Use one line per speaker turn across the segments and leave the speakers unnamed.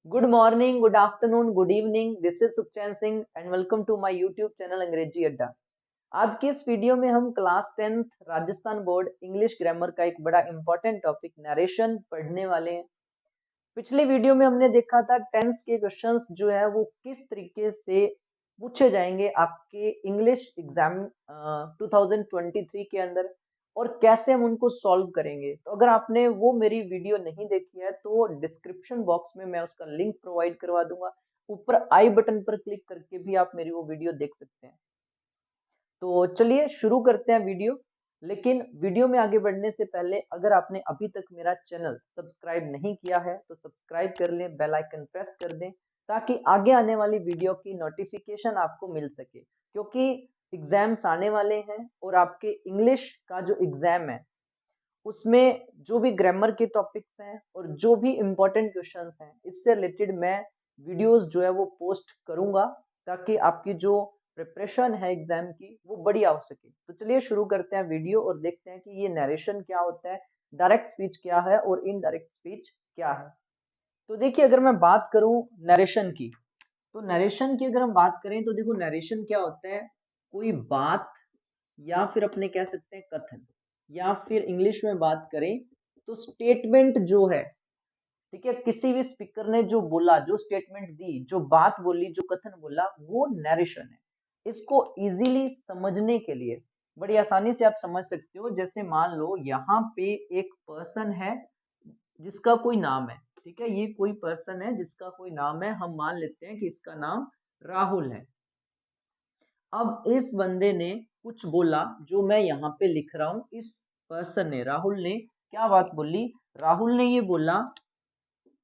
Good morning, good afternoon, good evening. This is Sukhchain Singh and welcome to my YouTube channel Angrezi Adda. आज के इस video में हम class 10th Rajasthan board English grammar का एक बड़ा इंपॉर्टेंट टॉपिक नरेशन पढ़ने वाले हैं। पिछले वीडियो में हमने देखा था टेंस के क्वेश्चंस जो है वो किस तरीके से पूछे जाएंगे आपके इंग्लिश एग्जाम 2023 के अंदर और कैसे हम उनको सॉल्व करेंगे। तो अगर आपने वो मेरी वीडियो नहीं देखी है तो डिस्क्रिप्शन बॉक्स में मैं उसका लिंक प्रोवाइड करवा दूंगा। ऊपर आई बटन पर क्लिक करके भी आप मेरी वो वीडियो देख सकते हैं। तो चलिए शुरू करते हैं वीडियो। लेकिन वीडियो में आगे बढ़ने से पहले अगर आपने अभी तक मेरा चैनल सब्सक्राइब नहीं किया है तो सब्सक्राइब कर लें, बेल आइकन प्रेस कर दें ताकि आगे आने वाली वीडियो की नोटिफिकेशन आपको मिल सके। क्योंकि एग्जाम्स आने वाले हैं और आपके इंग्लिश का जो एग्जाम है उसमें जो भी ग्रामर के टॉपिक्स हैं और जो भी इम्पोर्टेंट क्वेश्चंस हैं इससे रिलेटेड मैं वीडियोस जो है वो पोस्ट करूंगा ताकि आपकी जो प्रिपरेशन है एग्जाम की वो बढ़िया हो सके। तो चलिए शुरू करते हैं वीडियो और देखते हैं कि ये नरेशन क्या होता है, डायरेक्ट स्पीच क्या है और इनडायरेक्ट स्पीच क्या है। तो देखिए, अगर मैं बात करूं नरेशन की, तो नरेशन की अगर हम बात करें तो देखो नरेशन क्या होता है, कोई बात या फिर अपने कह सकते हैं कथन, या फिर इंग्लिश में बात करें तो स्टेटमेंट जो है, ठीक है, किसी भी स्पीकर ने जो बोला, जो स्टेटमेंट दी, जो बात बोली, जो कथन बोला वो नरेशन है। इसको इजीली समझने के लिए बड़ी आसानी से आप समझ सकते हो। जैसे मान लो यहाँ पे एक पर्सन है जिसका कोई नाम है, ठीक है, ये कोई पर्सन है जिसका कोई नाम है, हम मान लेते हैं कि इसका नाम राहुल है। अब इस बंदे ने कुछ बोला जो मैं यहाँ पे लिख रहा हूं। इस पर्सन ने, राहुल ने क्या बात बोली? राहुल ने ये बोला,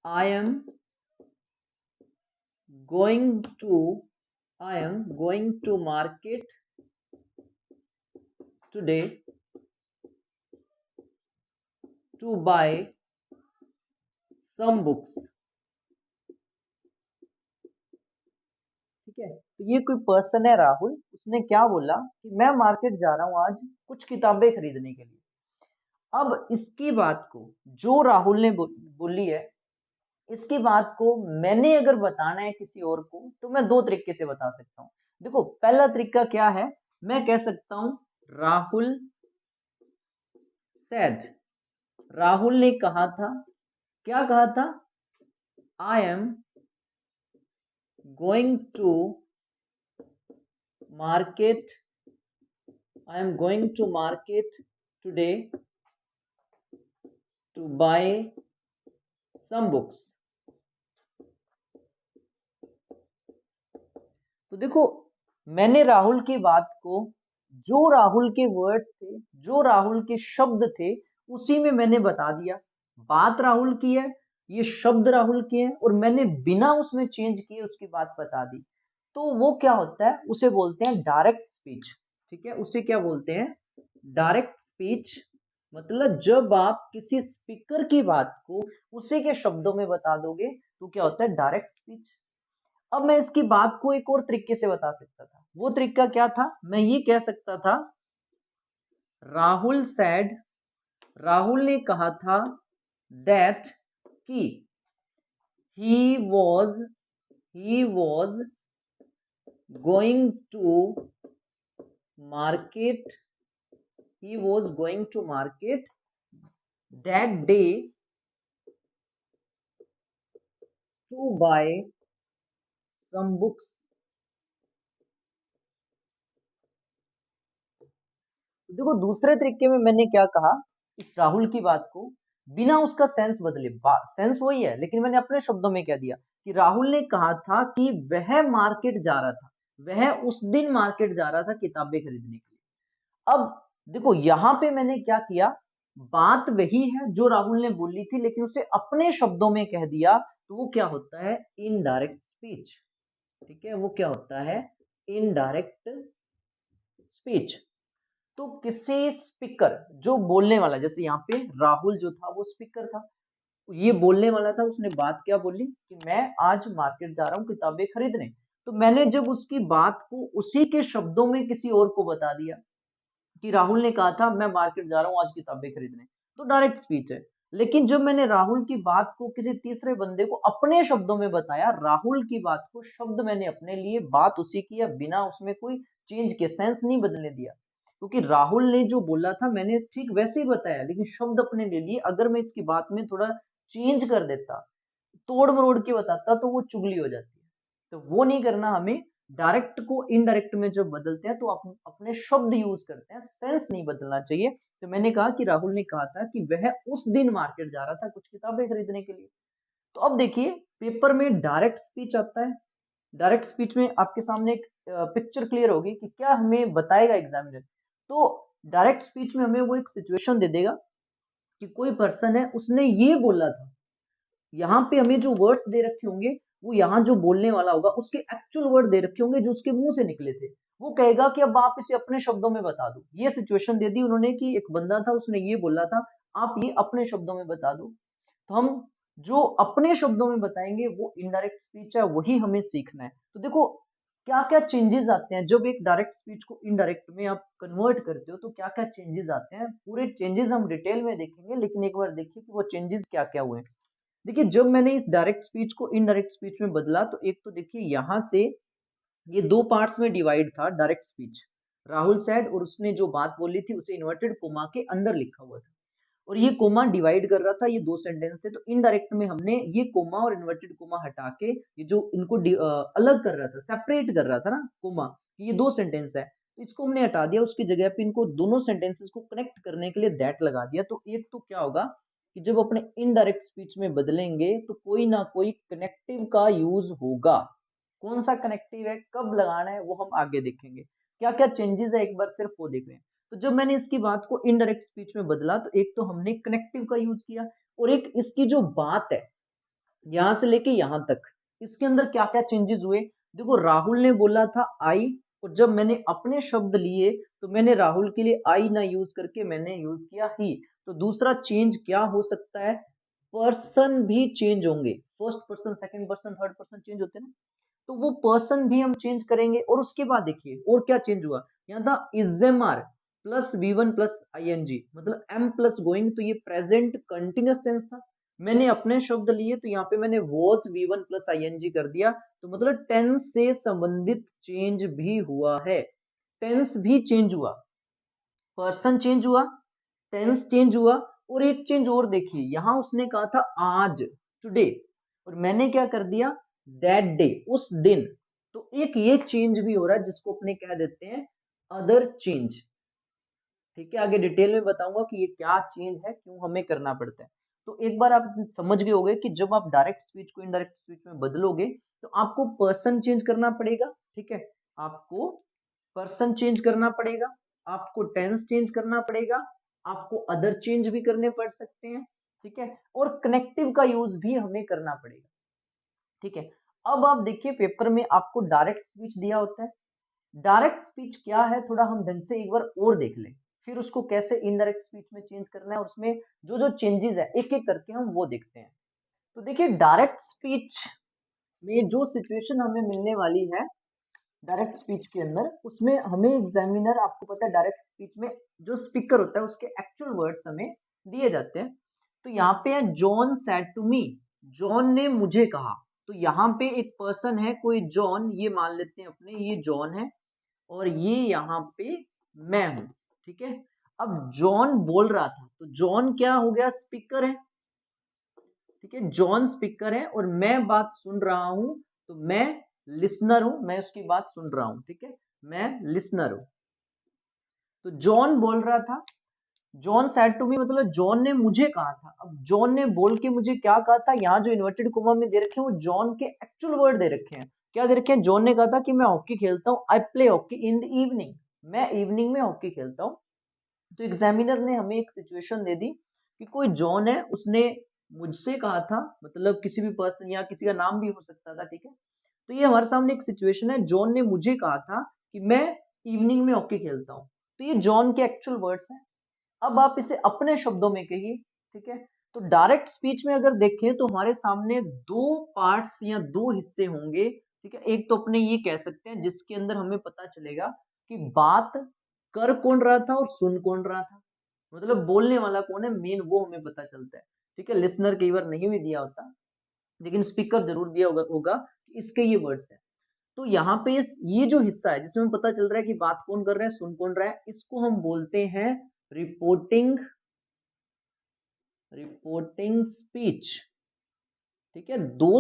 I am going to I am going to market today to buy some books. ठीक है, तो ये कोई पर्सन है राहुल, उसने क्या बोला कि मैं मार्केट जा रहा हूं आज कुछ किताबें खरीदने के लिए। अब इसकी बात को जो राहुल ने बोली है, इसकी बात को मैंने अगर बताना है किसी और को तो मैं दो तरीके से बता सकता हूं। देखो, पहला तरीका क्या है, मैं कह सकता हूं राहुल सेड, राहुल ने कहा था। क्या कहा था? I am going to market I am going to market today to buy some books. तो देखो, मैंने राहुल की बात को, जो राहुल के वर्ड्स थे, जो राहुल के शब्द थे, उसी में मैंने बता दिया। बात राहुल की है, ये शब्द राहुल के हैं और मैंने बिना उसमें चेंज किए उसकी बात बता दी। तो वो क्या होता है, उसे बोलते हैं डायरेक्ट स्पीच। ठीक है, उसे क्या बोलते हैं? Direct speech. मतलब जब आप किसी स्पीकर की बात को उसी के शब्दों में बता दोगे तो क्या होता है? Direct speech. अब मैं इसकी बात को एक और तरीके से बता सकता था। वो तरीका क्या था? मैं ये कह सकता था, राहुल सैड, राहुल ने कहा था दैट कि he was he was going to market he was going to market that day to buy some books. देखो, दूसरे तरीके में मैंने क्या कहा, इस राहुल की बात को बिना उसका सेंस बदले, सेंस वही है लेकिन मैंने अपने शब्दों में क्या दिया कि राहुल ने कहा था कि वह मार्केट जा रहा था, वह उस दिन मार्केट जा रहा था किताबें खरीदने के लिए। अब देखो, यहां पे मैंने क्या किया, बात वही है जो राहुल ने बोली थी लेकिन उसे अपने शब्दों में कह दिया। तो वो क्या होता है? Indirect speech. ठीक है, वो क्या होता है? Indirect speech. तो किसी स्पीकर, जो बोलने वाला, जैसे यहाँ पे राहुल जो था वो स्पीकर था, ये बोलने वाला था, उसने बात क्या बोली कि मैं आज मार्केट जा रहा हूँ किताबें खरीदने। तो मैंने जब उसकी बात को उसी के शब्दों में किसी और को बता दिया कि राहुल ने कहा था मैं मार्केट जा रहा हूँ आज किताबें खरीदने, तो डायरेक्ट स्पीच है। लेकिन जब मैंने राहुल की बात को किसी तीसरे बंदे को अपने शब्दों में बताया, राहुल की बात को शब्द मैंने अपने लिए, बात उसी की है, बिना उसमें कोई चेंज के, सेंस नहीं बदलने दिया, क्योंकि राहुल ने जो बोला था मैंने ठीक वैसे ही बताया, लेकिन शब्द अपने ले लिए। अगर मैं इसकी बात में थोड़ा चेंज कर देता, तोड़ मरोड़ के बताता, तो वो चुगली हो जाती है। तो वो नहीं करना हमें। डायरेक्ट को इनडायरेक्ट में जब बदलते हैं तो अपने शब्द यूज करते हैं, सेंस नहीं बदलना चाहिए। तो मैंने कहा कि राहुल ने कहा था कि वह उस दिन मार्केट जा रहा था कुछ किताबें खरीदने के लिए। तो अब देखिए, पेपर में डायरेक्ट स्पीच आता है। डायरेक्ट स्पीच में आपके सामने एक पिक्चर क्लियर होगी कि क्या हमें बताएगा एग्जामिनर। तो डायरेक्ट स्पीच में हमें वो एक सिचुएशन दे देगा कि कोई पर्सन है, उसने ये बोला था। यहाँ पे हमें जो वर्ड्स दे रखे होंगे, वो यहाँ जो बोलने वाला होगा उसके एक्चुअल वर्ड दे रखे होंगे जो उसके मुंह से निकले थे। वो कहेगा कि अब आप इसे अपने शब्दों में बता दो। ये सिचुएशन दे दी उन्होंने कि एक बंदा था, उसने ये बोला था, आप ये अपने शब्दों में बता दो। तो हम जो अपने शब्दों में बताएंगे वो इनडायरेक्ट स्पीच है, वही हमें सीखना है। तो देखो क्या क्या चेंजेस आते हैं जब एक डायरेक्ट स्पीच को इनडायरेक्ट में आप कन्वर्ट करते हो, तो क्या क्या चेंजेस आते हैं। पूरे चेंजेस हम डिटेल में देखेंगे, लेकिन एक बार देखिए कि वो चेंजेस क्या क्या हुए। देखिए जब मैंने इस डायरेक्ट स्पीच को इनडायरेक्ट स्पीच में बदला, तो एक तो देखिए यहाँ से ये दो पार्ट्स में डिवाइड था डायरेक्ट स्पीच। राहुल सैड और उसने जो बात बोली थी उसे इन्वर्टेड कोमा के अंदर लिखा हुआ था, और ये कोमा डिवाइड कर रहा था, ये दो सेंटेंस थे। तो इनडायरेक्ट में हमने ये कोमा और इन्वर्टेड कोमा हटा के, ये जो इनको अलग कर रहा था, सेपरेट कर रहा था ना कोमा, ये दो सेंटेंस है, तो इसको हमने हटा दिया। उसकी जगह पे इनको दोनों सेंटेंसेस को कनेक्ट करने के लिए दैट लगा दिया। तो एक तो क्या होगा कि जब अपने इनडायरेक्ट स्पीच में बदलेंगे तो कोई ना कोई कनेक्टिव का यूज होगा। कौन सा कनेक्टिव है, कब लगाना है, वो हम आगे देखेंगे। क्या क्या चेंजेस है एक बार सिर्फ वो देख रहे हैं। तो जब मैंने इसकी बात को इनडायरेक्ट स्पीच में बदला, तो एक तो हमने कनेक्टिव का यूज किया, और एक इसकी जो बात है यहां से लेके यहां तक, इसके अंदर क्या क्या चेंजेस हुए। देखो राहुल ने बोला था आई, और जब मैंने अपने शब्द लिए तो मैंने राहुल के लिए आई ना यूज करके मैंने यूज किया ही। तो दूसरा चेंज क्या हो सकता है, पर्सन भी चेंज होंगे। First person, second person, third person change होते हैं ना, तो वो पर्सन भी हम चेंज करेंगे। और उसके बाद देखिए और क्या चेंज हुआ, यहाँ था is am are plus V one plus ING, मतलब एम प्लस गोइंग, तो ये प्रेजेंट कंटिन्यूअस टेंस था। मैंने अपने शब्द लिए तो यहाँ पे मैंने वॉज वी1 प्लस आईएनजी कर दिया। तो मतलब टेंस से संबंधित चेंज भी हुआ है, टेंस भी चेंज हुआ, पर्सन चेंज हुआ, टेंस चेंज हुआ। और एक चेंज और देखिए, यहां उसने कहा था आज, टुडे, और मैंने क्या कर दिया, दैट डे, उस दिन। तो एक ये चेंज भी हो रहा है जिसको अपने कह देते हैं अदर चेंज। ठीक है, आगे डिटेल में बताऊंगा कि ये क्या चेंज है, क्यों हमें करना पड़ता है। तो एक बार आप समझ गए होंगे कि जब आप डायरेक्ट स्पीच को इनडायरेक्ट स्पीच में बदलोगे तो आपको पर्सन चेंज करना पड़ेगा। ठीक है, आपको पर्सन चेंज करना पड़ेगा, आपको टेंस चेंज करना पड़ेगा, आपको अदर चेंज भी करने पड़ सकते हैं। ठीक है, और कनेक्टिव का यूज भी हमें करना पड़ेगा। ठीक है, अब आप देखिए पेपर में आपको डायरेक्ट स्पीच दिया होता है। डायरेक्ट स्पीच क्या है, थोड़ा हम ढंग से एक बार और देख लें, फिर उसको कैसे इनडायरेक्ट स्पीच में चेंज करना है, और उसमें जो जो चेंजेस है एक एक करके हम वो देखते हैं। तो देखिए डायरेक्ट स्पीच में जो सिचुएशन हमें मिलने वाली है डायरेक्ट स्पीच के अंदर, उसमें हमें एग्जामिनर, आपको पता है डायरेक्ट स्पीच में जो स्पीकर होता है उसके एक्चुअल वर्ड्स हमें दिए जाते हैं। तो यहाँ पे है John said to me, John ने मुझे कहा। तो यहाँ पे एक पर्सन है कोई जॉन, ये मान लेते हैं अपने, ये जॉन है, और ये यहाँ पे मैं हूं। ठीक है, अब जॉन बोल रहा था, तो जॉन क्या हो गया, स्पीकर है। ठीक है, जॉन स्पीकर है और मैं बात सुन रहा हूं, तो मैं लिसनर हूं, मैं उसकी बात सुन रहा हूं। ठीक है, मैं लिसनर हूं। तो जॉन बोल रहा था, जॉन सैड टू मी, मतलब जॉन ने मुझे कहा था। अब जॉन ने बोल के मुझे क्या कहा था, यहाँ जो इन्वर्टेड कोमा में दे रखे हैं वो जॉन के एक्चुअल वर्ड दे रखे हैं। क्या दे रखे हैं, जॉन ने कहा था कि मैं हॉकी खेलता हूँ, I play hockey in the evening, मैं इवनिंग में हॉकी खेलता हूँ। तो एग्जामिनर ने हमें एक सिचुएशन दे दी कि कोई जॉन है, उसने मुझसे कहा था, मतलब किसी भी पर्सन या किसी का नाम भी हो सकता था। ठीक है, तो ये हमारे सामने एक सिचुएशन है, जॉन ने मुझे कहा था कि मैं इवनिंग में हॉकी खेलता हूँ। तो ये जॉन के एक्चुअल वर्ड्स हैं। अब आप इसे अपने शब्दों में कहिए। ठीक है, तो डायरेक्ट स्पीच में अगर देखें तो हमारे सामने दो पार्ट्स या दो हिस्से होंगे। ठीक है, एक तो अपने ये कह सकते हैं जिसके अंदर हमें पता चलेगा कि बात कर कौन रहा था और सुन कौन रहा था, मतलब बोलने वाला कौन है मेन, वो हमें पता चलता है। ठीक है, लिसनर कई बार नहीं भी दिया होता, लेकिन स्पीकर जरूर दिया होगा कि इसके ये वर्ड्स हैं। तो यहाँ पे ये जो हिस्सा है जिसमें पता चल रहा है कि बात कौन कर रहा है, सुन कौन रहा है, इसको हम बोलते हैं रिपोर्टिंग रिपोर्टिंग स्पीच। ठीक है, दो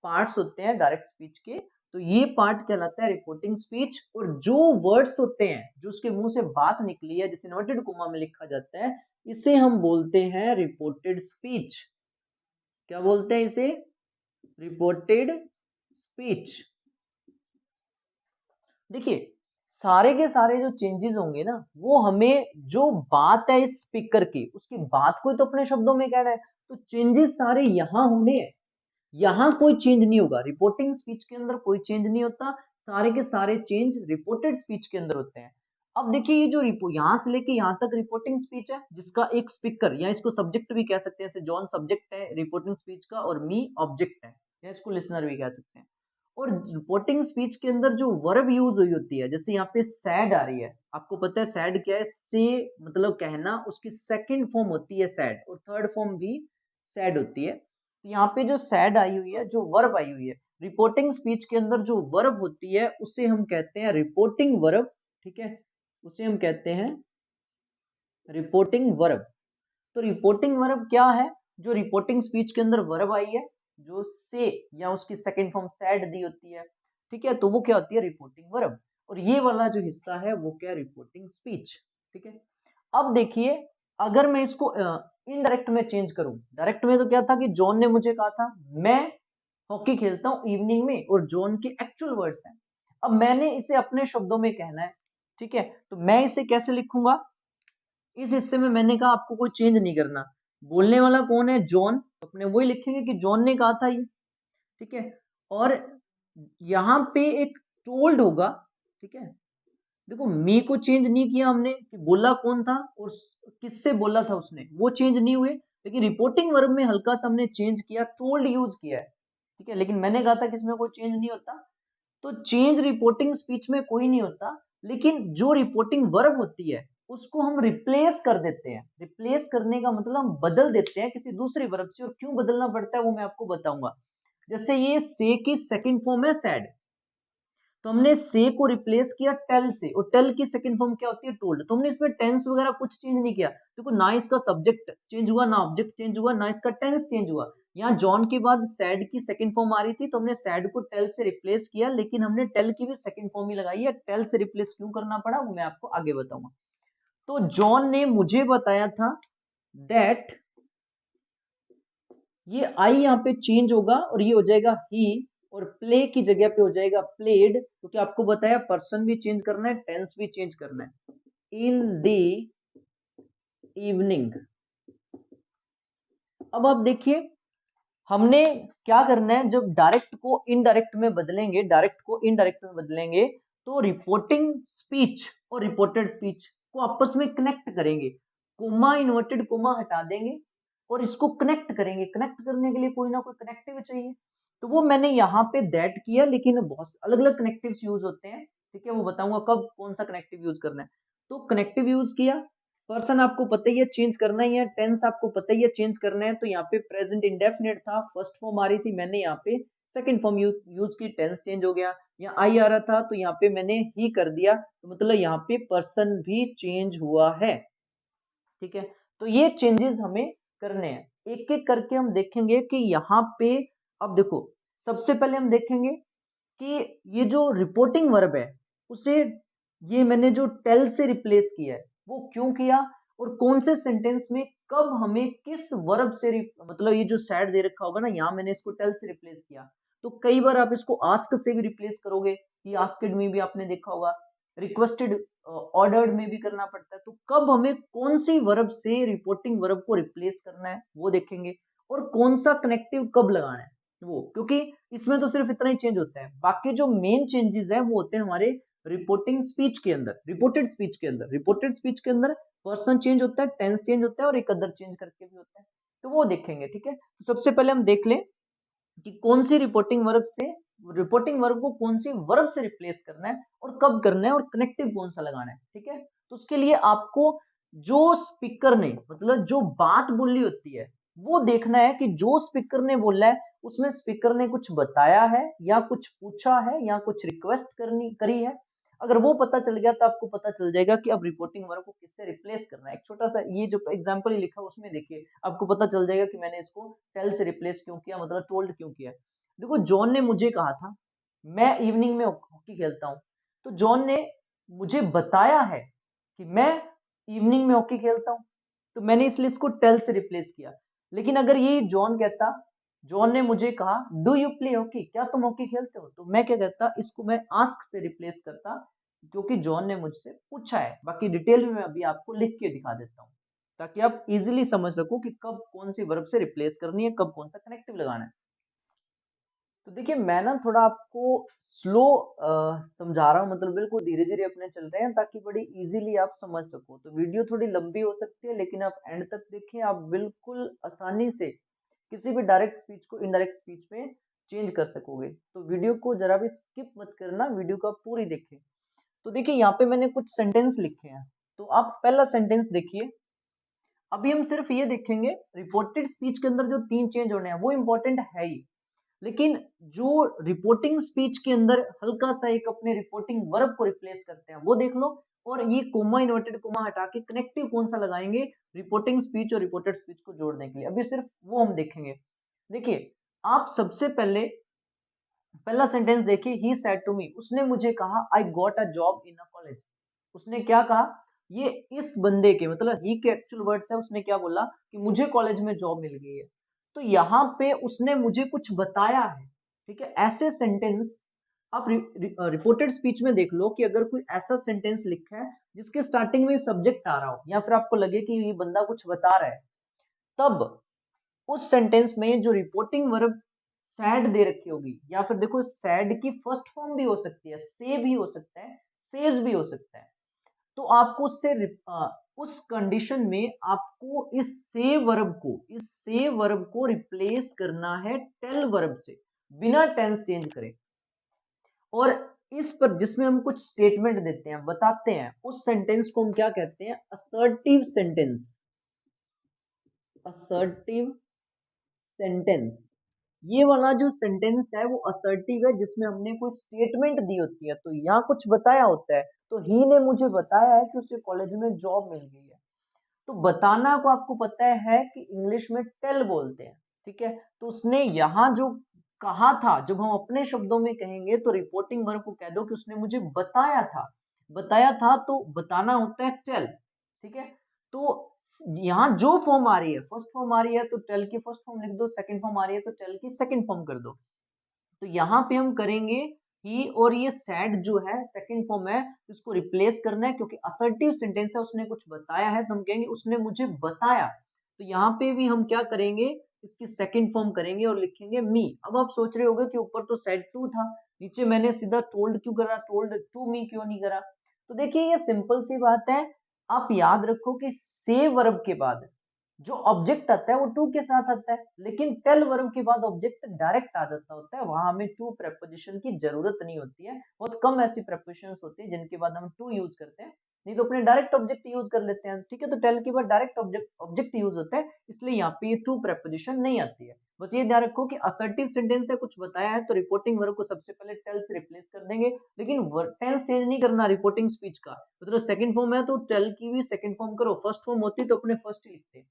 पार्ट्स होते हैं डायरेक्ट स्पीच के, तो ये पार्ट कहलाता है रिपोर्टिंग स्पीच, और जो वर्ड्स होते हैं जो उसके मुंह से बात निकली है जिसे इन्वर्टेड कोमा में लिखा जाता है, इसे हम बोलते हैं रिपोर्टेड स्पीच। क्या बोलते हैं इसे? Reported speech. देखिए, सारे के सारे जो चेंजेस होंगे ना, वो हमें जो बात है इस स्पीकर की, उसकी बात को तो अपने शब्दों में कहना है, तो चेंजेस सारे यहाँ होने हैं, यहाँ कोई चेंज नहीं होगा। रिपोर्टिंग स्पीच के अंदर कोई चेंज नहीं होता, सारे के सारे चेंज रिपोर्टेड स्पीच के अंदर होते हैं। अब देखिए, ये जो यहाँ से लेके यहाँ तक रिपोर्टिंग स्पीच है, जिसका एक स्पीकर, या इसको सब्जेक्ट भी कह सकते हैं, जैसे जॉन सब्जेक्ट है रिपोर्टिंग स्पीच का और मी ऑब्जेक्ट है, या इसको लिसनर भी कह सकते हैं। और रिपोर्टिंग स्पीच के अंदर जो वर्ब यूज हुई होती है, जैसे यहाँ पे सैड आ रही है, आपको पता है सैड क्या है? से मतलब कहना, उसकी सेकंड फॉर्म होती है सैड, और थर्ड फॉर्म भी सैड होती है। तो यहाँ पे जो सैड आई हुई है, जो वर्ब आई हुई है, रिपोर्टिंग स्पीच के अंदर जो वर्ब होती है उसे हम कहते हैं रिपोर्टिंग वर्ब। ठीक है, उसे हम कहते हैं रिपोर्टिंग वर्ब। तो रिपोर्टिंग वर्ब क्या है? जो रिपोर्टिंग स्पीच के अंदर वर्ब आई है, जो से या उसकी सेकंड फॉर्म सैड दी होती है, ठीक है, तो वो क्या होती है? Reporting verb. और ये वाला जो हिस्सा है वो क्या? Reporting speech. ठीक है, अब देखिए, अगर मैं इसको इनडायरेक्ट में चेंज करूं, डायरेक्ट में तो क्या था कि जॉन ने मुझे कहा था मैं हॉकी खेलता हूं इवनिंग में, और जॉन के एक्चुअल वर्ड्स हैं। अब मैंने इसे अपने शब्दों में कहना है, ठीक है, तो मैं इसे कैसे लिखूंगा? इस हिस्से में मैंने कहा आपको कोई चेंज नहीं करना, बोलने वाला कौन है? जॉन, तो अपने वही लिखेंगे कि जॉन ने कहा था ये। ठीक है, और यहाँ पे एक टोल्ड होगा। ठीक है, देखो मी को चेंज नहीं किया हमने कि बोला कौन था और किससे बोला था उसने, वो चेंज नहीं हुए, लेकिन रिपोर्टिंग वर्ब में हल्का सा हमने चेंज किया, टोल्ड यूज किया है। ठीक है, लेकिन मैंने कहा था कि इसमें कोई चेंज नहीं होता, तो चेंज रिपोर्टिंग स्पीच में कोई नहीं होता, लेकिन जो रिपोर्टिंग वर्ब होती है उसको हम रिप्लेस कर देते हैं। रिप्लेस करने का मतलब हम बदल देते हैं किसी दूसरी वर्ब से, और क्यों बदलना पड़ता है वो मैं आपको बताऊंगा। जैसे ये से की सेकंड फॉर्म है सैड, तो हमने से को रिप्लेस किया टेल से, और टेल की सेकंड फॉर्म क्या होती है? टोल्ड। तो हमने इसमें टेंस वगैरह कुछ चेंज नहीं किया, देखो ना इसका सब्जेक्ट चेंज हुआ, ना ऑब्जेक्ट चेंज हुआ, ना इसका टेंस चेंज हुआ। यहाँ जॉन के बाद सैड की सेकंड फॉर्म आ रही थी, तो हमने सैड को टेल से रिप्लेस किया, लेकिन हमने टेल की भी सेकंड फॉर्म ही लगाई है। टेल से रिप्लेस क्यों करना पड़ा वो मैं आपको आगे बताऊंगा। तो जॉन ने मुझे बताया था दैट, ये आई यहाँ पे चेंज होगा और ये हो जाएगा ही, और प्ले की जगह पे हो जाएगा प्लेड, क्योंकि आपको बताया पर्सन भी चेंज करना है, टेंस भी चेंज करना है। In the evening. अब आप देखिए, हमने क्या करना है, जब डायरेक्ट को इनडायरेक्ट में बदलेंगे, डायरेक्ट को इनडायरेक्ट में बदलेंगे, तो रिपोर्टिंग स्पीच और रिपोर्टेड स्पीच को आपस में कनेक्ट करेंगे, कोमा इन्वर्टेड कोमा हटा देंगे और इसको कनेक्ट करेंगे। कनेक्ट करने के लिए कोई ना कोई कनेक्टिव चाहिए, तो वो मैंने यहाँ पे दैट किया, लेकिन बहुत अलग अलग कनेक्टिव्स यूज होते हैं। ठीक है, वो बताऊंगा कब कौन सा कनेक्टिव यूज करना है। तो कनेक्टिव यूज किया, पर्सन आपको पता ही है चेंज करना ही है, टेंस आपको पता ही है चेंज करना है, तो यहाँ पे प्रेजेंट इंडेफिनिट था, फर्स्ट फॉर्म आ रही थी, मैंने यहाँ पे सेकंड फॉर्म यूज की, टेंस चेंज हो गया। यहाँ आई आ रहा था तो यहाँ पे मैंने ही कर दिया, तो मतलब यहाँ पे पर्सन भी चेंज हुआ है। ठीक है, तो ये चेंजेस हमें करने हैं, एक एक करके हम देखेंगे कि यहाँ पे। अब देखो, सबसे पहले हम देखेंगे कि ये जो रिपोर्टिंग वर्ब है उसे, ये मैंने जो टेल से रिप्लेस किया है वो क्यों किया, और कौन से सेंटेंस में कब हमें किस वर्ब से मतलब ये जो सैड दे रखा होगा ना, यहाँ मैंने इसको टेल से रिप्लेस किया। तो कई बार आप इसको आस्क से भी रिप्लेस करोगे, ये आस्क्ड में भी आपने देखा होगा, रिक्वेस्टेड ऑर्डर्ड में भी करना पड़ता है। तो कब हमें कौन सी वर्ब से रिपोर्टिंग वर्ब को रिप्लेस करना है वो देखेंगे, और कौन सा कनेक्टिव कब लगाना है वो, क्योंकि इसमें तो सिर्फ इतना ही चेंज होता है, बाकी जो मेन चेंजेस है वो होते हैं हमारे रिपोर्टिंग स्पीच के अंदर, रिपोर्टेड स्पीच के अंदर। रिपोर्टेड स्पीच के अंदर पर्सन चेंज होता है, टेंस चेंज होता है, और एक अदर चेंज करके भी होता है, तो वो देखेंगे। ठीक है, तो सबसे पहले हम देख लें कि कौन सी रिपोर्टिंग वर्ब से, रिपोर्टिंग वर्ब को कौन सी वर्ब से रिप्लेस करना है और कब करना है, और कनेक्टिव कौन सा लगाना है। ठीक है, तो उसके लिए आपको जो स्पीकर ने मतलब जो बात बोली होती है, वो देखना है कि जो स्पीकर ने बोला है उसमें स्पीकर ने कुछ बताया है या कुछ पूछा है या कुछ रिक्वेस्ट करी है। अगर वो पता चल गया तो आपको पता चल जाएगा कि अब रिपोर्टिंग वर्ब को किससे रिप्लेस करना है। एक छोटा सा ये जो एग्जांपल लिखा है उसमें देखिए, आपको पता चल जाएगा कि मैंने इसको टेल से रिप्लेस क्यों किया, मतलब टोल्ड क्यों किया। देखो, जॉन ने मुझे कहा था मैं इवनिंग में हॉकी खेलता हूँ, तो जॉन ने मुझे बताया है कि मैं इवनिंग में हॉकी खेलता हूँ, तो मैंने इसलिए इसको टेल से रिप्लेस किया। लेकिन अगर ये जॉन कहता, जॉन ने मुझे कहा डू यू प्ले हॉकी, क्या तुम हॉकी खेलते हो, तो मैं क्या कहता, इसको मैं आस्क से रिप्लेस करता, क्योंकि जॉन ने मुझसे पूछा है। बाकी डिटेल में मैं अभी आपको लिख के दिखा देता हूँ ताकि आप इजीली समझ सको कि कब कौन सी वर्ब से रिप्लेस करनी है, कब कौन सा कनेक्टिव लगाना है। तो देखिए, मैं ना थोड़ा आपको स्लो समझा रहा हूँ, मतलब बिल्कुल धीरे धीरे अपने चल रहे हैं ताकि बड़ी इजीली आप समझ सको। तो वीडियो थोड़ी लंबी हो सकती है, लेकिन आप एंड तक देखें, आप बिल्कुल आसानी से किसी भी डायरेक्ट स्पीच को इनडायरेक्ट स्पीच में चेंज कर सकोगे। तो वीडियो को जरा भी स्किप मत करना, वीडियो को आप पूरी देखें। तो देखिए, यहाँ पे मैंने कुछ सेंटेंस लिखे हैं, तो आप पहला सेंटेंस देखिए। अभी हम सिर्फ ये देखेंगे, रिपोर्टेड स्पीच के अंदर जो 3 चेंज होने हैं वो इंपॉर्टेंट है ही, लेकिन जो रिपोर्टिंग स्पीच के अंदर हल्का सा एक अपने रिपोर्टिंग वर्ब को रिप्लेस करते हैं वो देख लो। और ये कोमा, इन्वर्टेड कोमा हटा के कनेक्टिव कौन सा लगाएंगे रिपोर्टिंग स्पीच और रिपोर्टेड स्पीच को जोड़ने के लिए, अभी सिर्फ वो हम देखेंगे। देखिए, आप सबसे पहले पहला सेंटेंस देखिए, ही सेड टू मी, उसने मुझे कहा I got a job in a college. उसने क्या कहा, ये इस बंदे के मतलब ही के एक्चुअल वर्ड्स है, उसने क्या बोला कि मुझे कॉलेज में जॉब मिल गई है। तो यहाँ पे उसने मुझे कुछ बताया है, ठीक है। ऐसे सेंटेंस आप रिपोर्टेड स्पीच में देख लो कि अगर कोई ऐसा सेंटेंस लिखा है जिसके स्टार्टिंग में सब्जेक्ट आ रहा हो या फिर आपको लगे कि ये बंदा कुछ बता रहा है, तब उस सेंटेंस में जो रिपोर्टिंग वर्ब सैड दे रखी होगी, या फिर देखो सैड की फर्स्ट फॉर्म भी हो सकती है, से भी हो सकता है, सेज भी हो सकता है, तो आपको उस कंडीशन में आपको इस से वर्ब को रिप्लेस करना है टेल वर्ब से, बिना टेंस चेंज करे। और इस पर जिसमें हम कुछ स्टेटमेंट देते हैं, बताते हैं, उस सेंटेंस को हम क्या कहते हैं, असर्टिव सेंटेंस। असर्टिव सेंटेंस, ये वाला जो सेंटेंस है वो असर्टिव है, जिसमें हमने कोई स्टेटमेंट दी होती है, तो यहाँ कुछ बताया होता है। तो ही ने मुझे बताया है कि उसे कॉलेज में जॉब मिल गई है। तो बताना को आपको पता है कि इंग्लिश में टेल बोलते हैं, ठीक है। तो उसने यहाँ जो कहा था, जब हम अपने शब्दों में कहेंगे तो रिपोर्टिंग वर्ब को कह दो कि उसने मुझे बताया था। बताया था तो बताना होता है टेल, ठीक है। तो यहाँ जो फॉर्म आ रही है, फर्स्ट फॉर्म आ रही है तो टेल की फर्स्ट फॉर्म लिख दो, सेकंड फॉर्म आ रही है तो टेल की सेकंड फॉर्म कर दो। तो यहाँ पे हम करेंगे ही, और ये सैड जो है सेकंड फॉर्म है, इसको रिप्लेस करना है क्योंकि असर्टिव सेंटेंस है, उसने कुछ बताया है, तो हम कहेंगे उसने मुझे बताया। तो यहाँ पे भी हम क्या करेंगे, इसकी सेकंड फॉर्म करेंगे और लिखेंगे मी। अब आप सोच रहे होगे कि ऊपर तो सैड टू था, नीचे मैंने सीधा टोल्ड क्यों करा, टोल्ड टू मी क्यों नहीं करा। तो देखिए, ये सिंपल सी बात है। आप याद रखो कि से वर्ब के बाद जो ऑब्जेक्ट आता है वो टू के साथ आता है, लेकिन टेल वर्ब के बाद ऑब्जेक्ट डायरेक्ट आ जाता होता है, वहां हमें टू प्रेपोजिशन की जरूरत नहीं होती है। बहुत कम ऐसी प्रेपोजिशंस होती है जिनके बाद हम टू यूज करते हैं, नहीं तो अपने डायरेक्ट ऑब्जेक्ट यूज कर लेते हैं, ठीक है। तो टेल के बाद डायरेक्ट ऑब्जेक्ट यूज होता है, इसलिए यहाँ पे ये टू प्रेपोजिशन नहीं आती है। बस ये ध्यान रखो कि असर्टिव सेंटेंस है, कुछ बताया है तो रिपोर्टिंग वर्ब को सबसे पहले टेल से रिप्लेस कर देंगे, लेकिन टेंस चेंज नहीं करना रिपोर्टिंग स्पीच का। मतलब सेकंड फॉर्म है तो टेल की भी सेकंड फॉर्म करो, फर्स्ट फॉर्म होती तो अपने फर्स्ट ही लिखते।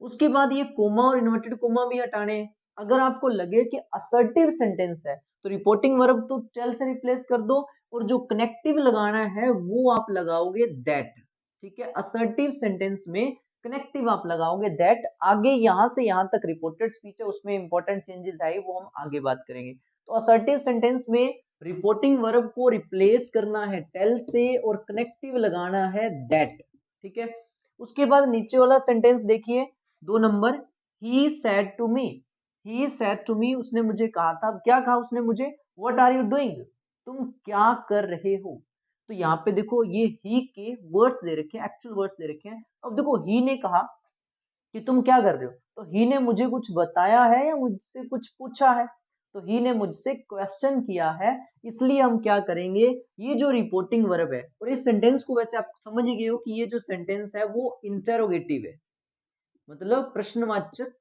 उसके बाद ये कोमा और इन्वर्टेड कोमा भी हटाने हैं। अगर आपको लगे कि असर्टिव सेंटेंस है तो रिपोर्टिंग वर्ब तो टेल से रिप्लेस कर दो, और जो कनेक्टिव लगाना है वो आप लगाओगे दैट, ठीक है। असर्टिव सेंटेंस में कनेक्टिव आप लगाओगे दैट। आगे यहां से यहां तक रिपोर्टेड स्पीच है, उसमें इंपॉर्टेंट चेंजेस आए वो हम आगे बात करेंगे। तो असर्टिव सेंटेंस में रिपोर्टिंग वर्ब को रिप्लेस करना है टेल से और कनेक्टिव लगाना है दैट, ठीक है। उसके बाद नीचे वाला सेंटेंस देखिए, 2 number, he said to me. He said to me, उसने मुझे कहा था। क्या कहा उसने मुझे, व्हाट आर यू डूइंग, तुम क्या कर रहे हो। तो यहाँ पे देखो ये ही के वर्ड्स दे रखे हैं, एक्चुअल वर्ड्स दे रखे हैं। अब देखो ही ने कहा कि तुम क्या कर रहे हो, तो ही ने मुझे कुछ बताया है या मुझसे कुछ पूछा है, तो ही ने मुझसे क्वेश्चन किया है, इसलिए हम क्या करेंगे, ये जो रिपोर्टिंग वर्ब है, और इस सेंटेंस को वैसे आप समझ ही गए हो कि ये जो सेंटेंस है वो इंटेरोगेटिव है, मतलब प्रश्नवाचक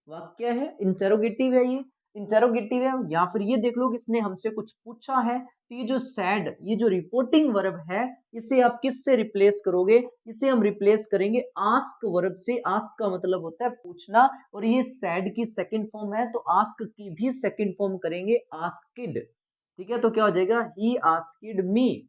वाक्य है, इंटेरोगेटिव है, ये इंटेरोगेटिव है। या फिर ये देख लो कि इसने हमसे कुछ पूछा है, तो ये जो सैड, ये जो रिपोर्टिंग वर्ब है, इसे आप किससे रिप्लेस करोगे? इसे हम रिप्लेस करेंगे आस्क वर्ब से। आस्क का मतलब होता है पूछना, और ये सैड की सेकंड फॉर्म है, तो आस्क की भी सेकंड फॉर्म करेंगे आस्किड। ठीक है, तो क्या हो जाएगा? ही आस्किड मी।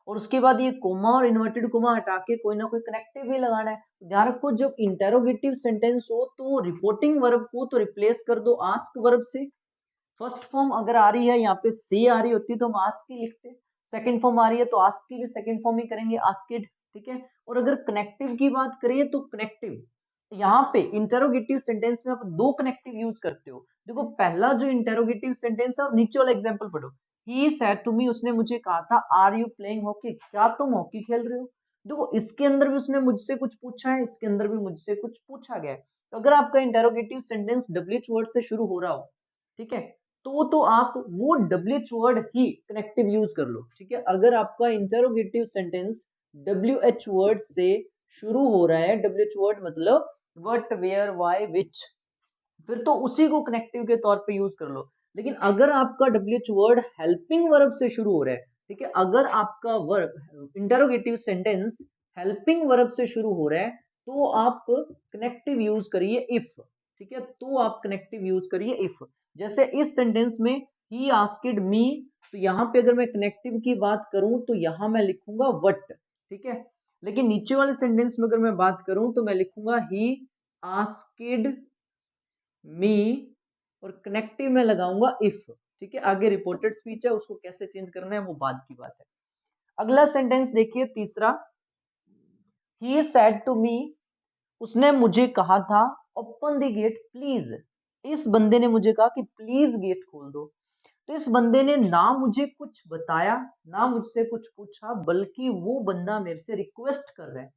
और उसके बाद ये कोमा और इन्वर्टेड कोमा हटा के कोई ना कोई कनेक्टिव भी लगाना है। ध्यान रखो, जब इंटेरोगेटिव सेंटेंस हो तो रिपोर्टिंग वर्ब को तो रिप्लेस कर दो आस्क वर्ब से। फर्स्ट फॉर्म अगर आ रही है, यहाँ पे से आ रही होती तो हम आस्क ही लिखते। सेकंड फॉर्म आ रही है तो आस्क की भी सेकंड फॉर्म ही करेंगे, आस्किड। ठीक है, और अगर कनेक्टिव की बात करें तो कनेक्टिव, यहाँ पे इंटेरोगेटिव सेंटेंस में आप दो कनेक्टिव यूज करते हो। देखो, पहला जो इंटेरोगेटिव सेंटेंस है, और नीचे वाला एग्जांपल पढ़ो। ही सेड टू मी, उसने मुझे कहा था, आर यू प्लेइंग हॉकी, क्या तुम हॉकी खेल रहे हो? देखो, इसके अंदर भी उसने मुझसे कुछ पूछा है, इसके अंदर भी मुझसे कुछ पूछा गया है। तो अगर आपका इंटेरोगेटिव सेंटेंस डब्ल्यूएच वर्ड से शुरू हो रहा हो, ठीक है, तो आप वो डब्ल्यूएच वर्ड ही कनेक्टिव यूज कर लो। ठीक है, अगर आपका इंटेरोगेटिव सेंटेंस डब्ल्यूएच वर्ड से शुरू हो रहा है, डब्ल्यूएच वर्ड मतलब व्हाट, वेयर, व्हाई, व्हिच, फिर तो उसी को कनेक्टिव के तौर पे यूज कर लो। लेकिन अगर आपका डब्ल्यूएच वर्ड हेल्पिंग वर्ब से शुरू हो रहा है, ठीक है, अगर आपका verb interrogative sentence helping verb से शुरू हो रहा है, तो आप कनेक्टिव यूज करिए इफ। ठीक है, तो आप कनेक्टिव यूज करिए इफ। जैसे इस सेंटेंस में ही आस्क्ड मी, तो यहाँ पे अगर मैं कनेक्टिव की बात करूं तो यहां मैं लिखूंगा वट। ठीक है, लेकिन नीचे वाले सेंटेंस में अगर मैं बात करूं तो मैं लिखूंगा ही आस्क्ड मी, और कनेक्टिव में लगाऊंगा इफ। ठीक है, आगे रिपोर्टेड स्पीच है, उसको कैसे चेंज करना है वो बाद की बात है। अगला सेंटेंस देखिए, तीसरा। ही सेड टू मी, उसने मुझे कहा था, ओपन द गेट प्लीज। इस बंदे ने मुझे कहा कि प्लीज गेट खोल दो। तो इस बंदे ने ना मुझे कुछ बताया, ना मुझसे कुछ पूछा, बल्कि वो बंदा मेरे से रिक्वेस्ट कर रहा है।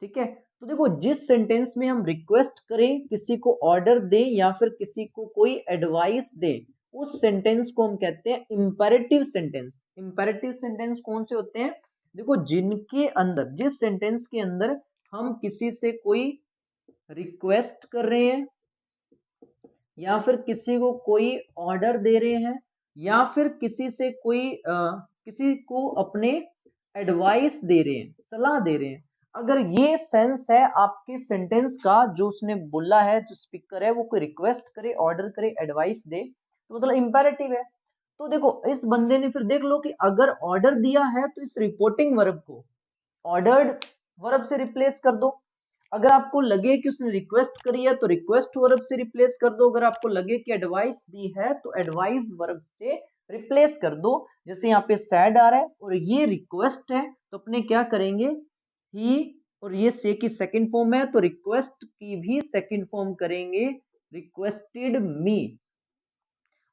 ठीक है, तो देखो, जिस सेंटेंस में हम रिक्वेस्ट करें, किसी को ऑर्डर दें या फिर किसी को कोई एडवाइस दें, उस सेंटेंस को हम कहते हैं इंपेरेटिव सेंटेंस। इंपेरेटिव सेंटेंस कौन से होते हैं? देखो, जिनके अंदर, जिस सेंटेंस के अंदर हम किसी से कोई रिक्वेस्ट कर रहे हैं, या फिर किसी को कोई ऑर्डर दे रहे हैं, या फिर किसी से कोई किसी को अपने एडवाइस दे रहे हैं, सलाह दे रहे हैं। अगर ये सेंस है आपके सेंटेंस का, जो उसने बोला है, जो स्पीकर है वो कोई रिक्वेस्ट करे, ऑर्डर करे, एडवाइस दे, तो मतलब इंपेरेटिव है। तो देखो, इस बंदे ने, फिर देख लो कि अगर ऑर्डर दिया है तो इस रिपोर्टिंग वर्ब को ऑर्डर्ड वर्ब से रिप्लेस कर दो। अगर आपको लगे कि उसने रिक्वेस्ट करी है तो रिक्वेस्ट वर्ब से रिप्लेस कर दो। अगर आपको लगे कि एडवाइस दी है तो एडवाइस वर्ब से रिप्लेस कर दो। जैसे यहाँ पे सैड आ रहा है और ये रिक्वेस्ट है, तो अपने क्या करेंगे? ही, और ये से की सेकंड फॉर्म है, तो रिक्वेस्ट की भी सेकंड फॉर्म करेंगे, रिक्वेस्टेड मी।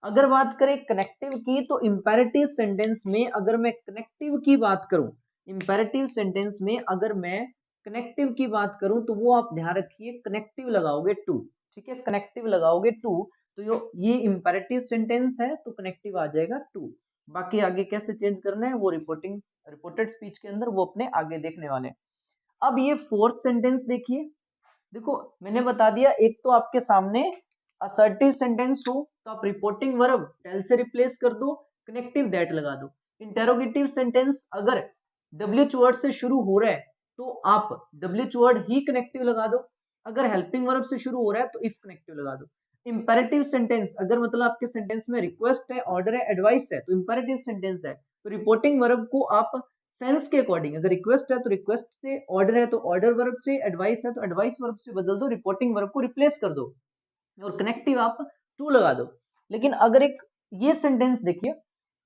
अगर बात करें कनेक्टिव की, तो इंपेरेटिव सेंटेंस में अगर मैं कनेक्टिव की बात करूं, इंपेरेटिव सेंटेंस में अगर मैं कनेक्टिव की बात करूं, तो वो आप ध्यान रखिए, कनेक्टिव लगाओगे टू। ठीक है, कनेक्टिव लगाओगे टू, तो ये इंपेरेटिव सेंटेंस है तो कनेक्टिव आ जाएगा टू। बाकी आगे कैसे चेंज करना है वो रिपोर्टेड स्पीच के अंदर वो अपने आगे देखने वाले हैं। अब ये फोर्थ सेंटेंस देखिए। देखो, मैंने बता दिया, एक तो आपके सामने असर्टिव सेंटेंस हो तो आप रिपोर्टिंग वर्ब टेल से रिप्लेस कर दो, कनेक्टिव दैट लगा दो। इंटेरोगेटिव सेंटेंस अगर डब्ल्यूएच वर्ड से शुरू हो रहा है तो आप डब्ल्यूएच वर्ड ही कनेक्टिव लगा दो। अगर हेल्पिंग वर्ब से शुरू हो रहा है तो इफ कनेक्टिव लगा दो। इंपेरेटिव सेंटेंस अगर मतलब आपके सेंटेंस में रिक्वेस्ट है, ऑर्डर है, एडवाइस है, तो इंपेरेटिव सेंटेंस है, तो रिपोर्टिंग वर्ब को आप सेंस के अकॉर्डिंग, अगर रिक्वेस्ट है तो रिक्वेस्ट से, ऑर्डर है तो ऑर्डर वर्ब से, एडवाइस है तो एडवाइस वर्ब से बदल दो, रिपोर्टिंग वर्ब को रिप्लेस कर दो, और कनेक्टिव आप टू लगा दो। लेकिन अगर एक ये सेंटेंस देखिए,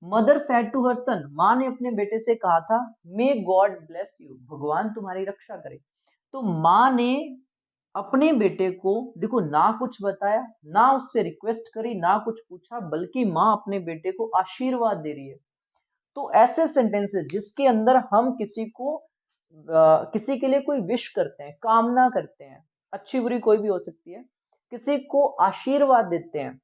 मदर सेड टू हर सन, माँ ने अपने बेटे से कहा था, मे गॉड ब्लेस यू, भगवान तुम्हारी रक्षा करे। तो माँ ने अपने बेटे को, देखो, ना कुछ बताया, ना उससे रिक्वेस्ट करी, ना कुछ पूछा, बल्कि माँ अपने बेटे को आशीर्वाद दे रही है। तो ऐसे सेंटेंसेस जिसके अंदर हम किसी को किसी के लिए कोई विश करते हैं, कामना करते हैं, अच्छी बुरी कोई भी हो सकती है, किसी को आशीर्वाद देते हैं,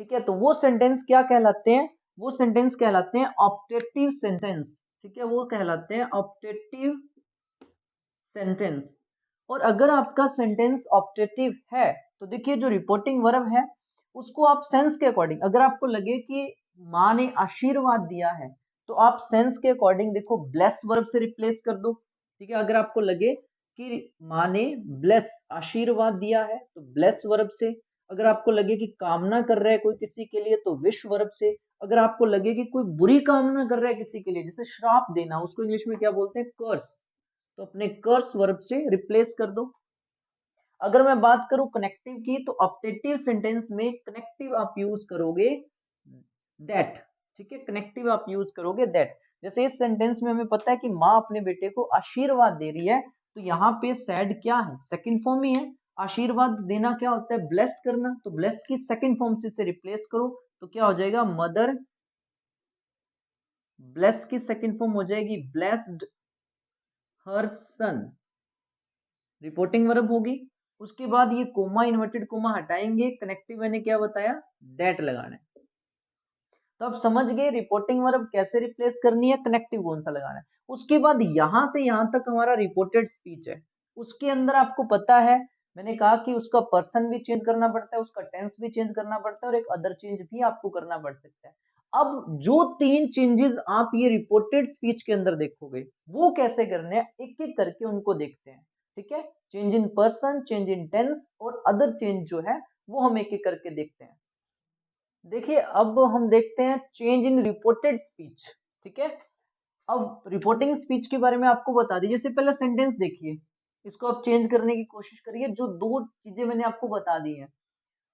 ठीक है, तो वो सेंटेंस क्या कहलाते हैं? वो सेंटेंस कहलाते हैं ऑप्टेटिव सेंटेंस। ठीक है, वो कहलाते हैं ऑप्टेटिव सेंटेंस। और अगर आपका सेंटेंस ऑप्टेटिव है तो देखिए जो रिपोर्टिंग वर्ब है उसको आप सेंस के अकॉर्डिंग, अगर आपको लगे कि माँ ने आशीर्वाद दिया है तो आप सेंस के अकॉर्डिंग देखो ब्लेस वर्ब से रिप्लेस कर दो। ठीक है, अगर आपको लगे कि माँ ने ब्लेस आशीर्वाद दिया है तो ब्लेस वर्ब से, अगर आपको लगे कि कामना कर रहा है कोई किसी के लिए तो विश वर्ब से, अगर आपको लगे कि कोई बुरी कामना कर रहा है किसी के लिए जैसे श्राप देना, उसको इंग्लिश में क्या बोलते हैं, कर्स, तो अपने कर्स वर्ब से रिप्लेस कर दो। अगर मैं बात करूं कनेक्टिव की तो ऑप्टेटिव सेंटेंस में कनेक्टिव आप यूज करोगे दैट। ठीक है, कनेक्टिव आप यूज करोगे दैट। जैसे इस सेंटेंस में हमें पता है कि माँ अपने बेटे को आशीर्वाद दे रही है तो यहाँ पे सैड क्या है, सेकंड फॉर्म ही है। आशीर्वाद देना क्या होता है, ब्लेस करना, तो ब्लेस की सेकंड फॉर्म से इसे रिप्लेस करो तो क्या हो जाएगा, मदर ब्लेस की सेकंड फॉर्म हो जाएगी ब्लेस्ड हर सन, रिपोर्टिंग वर्ब होगी। उसके बाद ये कोमा इन्वर्टेड कोमा हटाएंगे, कनेक्टिव मैंने क्या बताया, दैट लगाना है। तो आप समझ गए रिपोर्टिंग वर्ब कैसे रिप्लेस करनी है, कनेक्टिव कौन सा लगाना है। उसके बाद यहां से यहां तक हमारा रिपोर्टेड स्पीच है, उसके अंदर आपको पता है मैंने कहा कि उसका पर्सन भी चेंज करना पड़ता है, उसका टेंस भी चेंज करना पड़ता है और एक अदर चेंज भी आपको करना पड़ सकता है। अब जो 3 चेंजेस आप ये रिपोर्टेड स्पीच के अंदर देखोगे वो कैसे करने हैं, एक एक करके उनको देखते हैं। ठीक है, change in person, change in tense और अदर चेंज जो है वो हम एक एक करके देखते हैं। देखिए अब हम देखते हैं चेंज इन रिपोर्टेड स्पीच। ठीक है, अब रिपोर्टिंग स्पीच के बारे में आपको बता दी, जैसे पहला सेंटेंस देखिए, इसको आप चेंज करने की कोशिश करिए। जो 2 चीजें मैंने आपको बता दी हैं,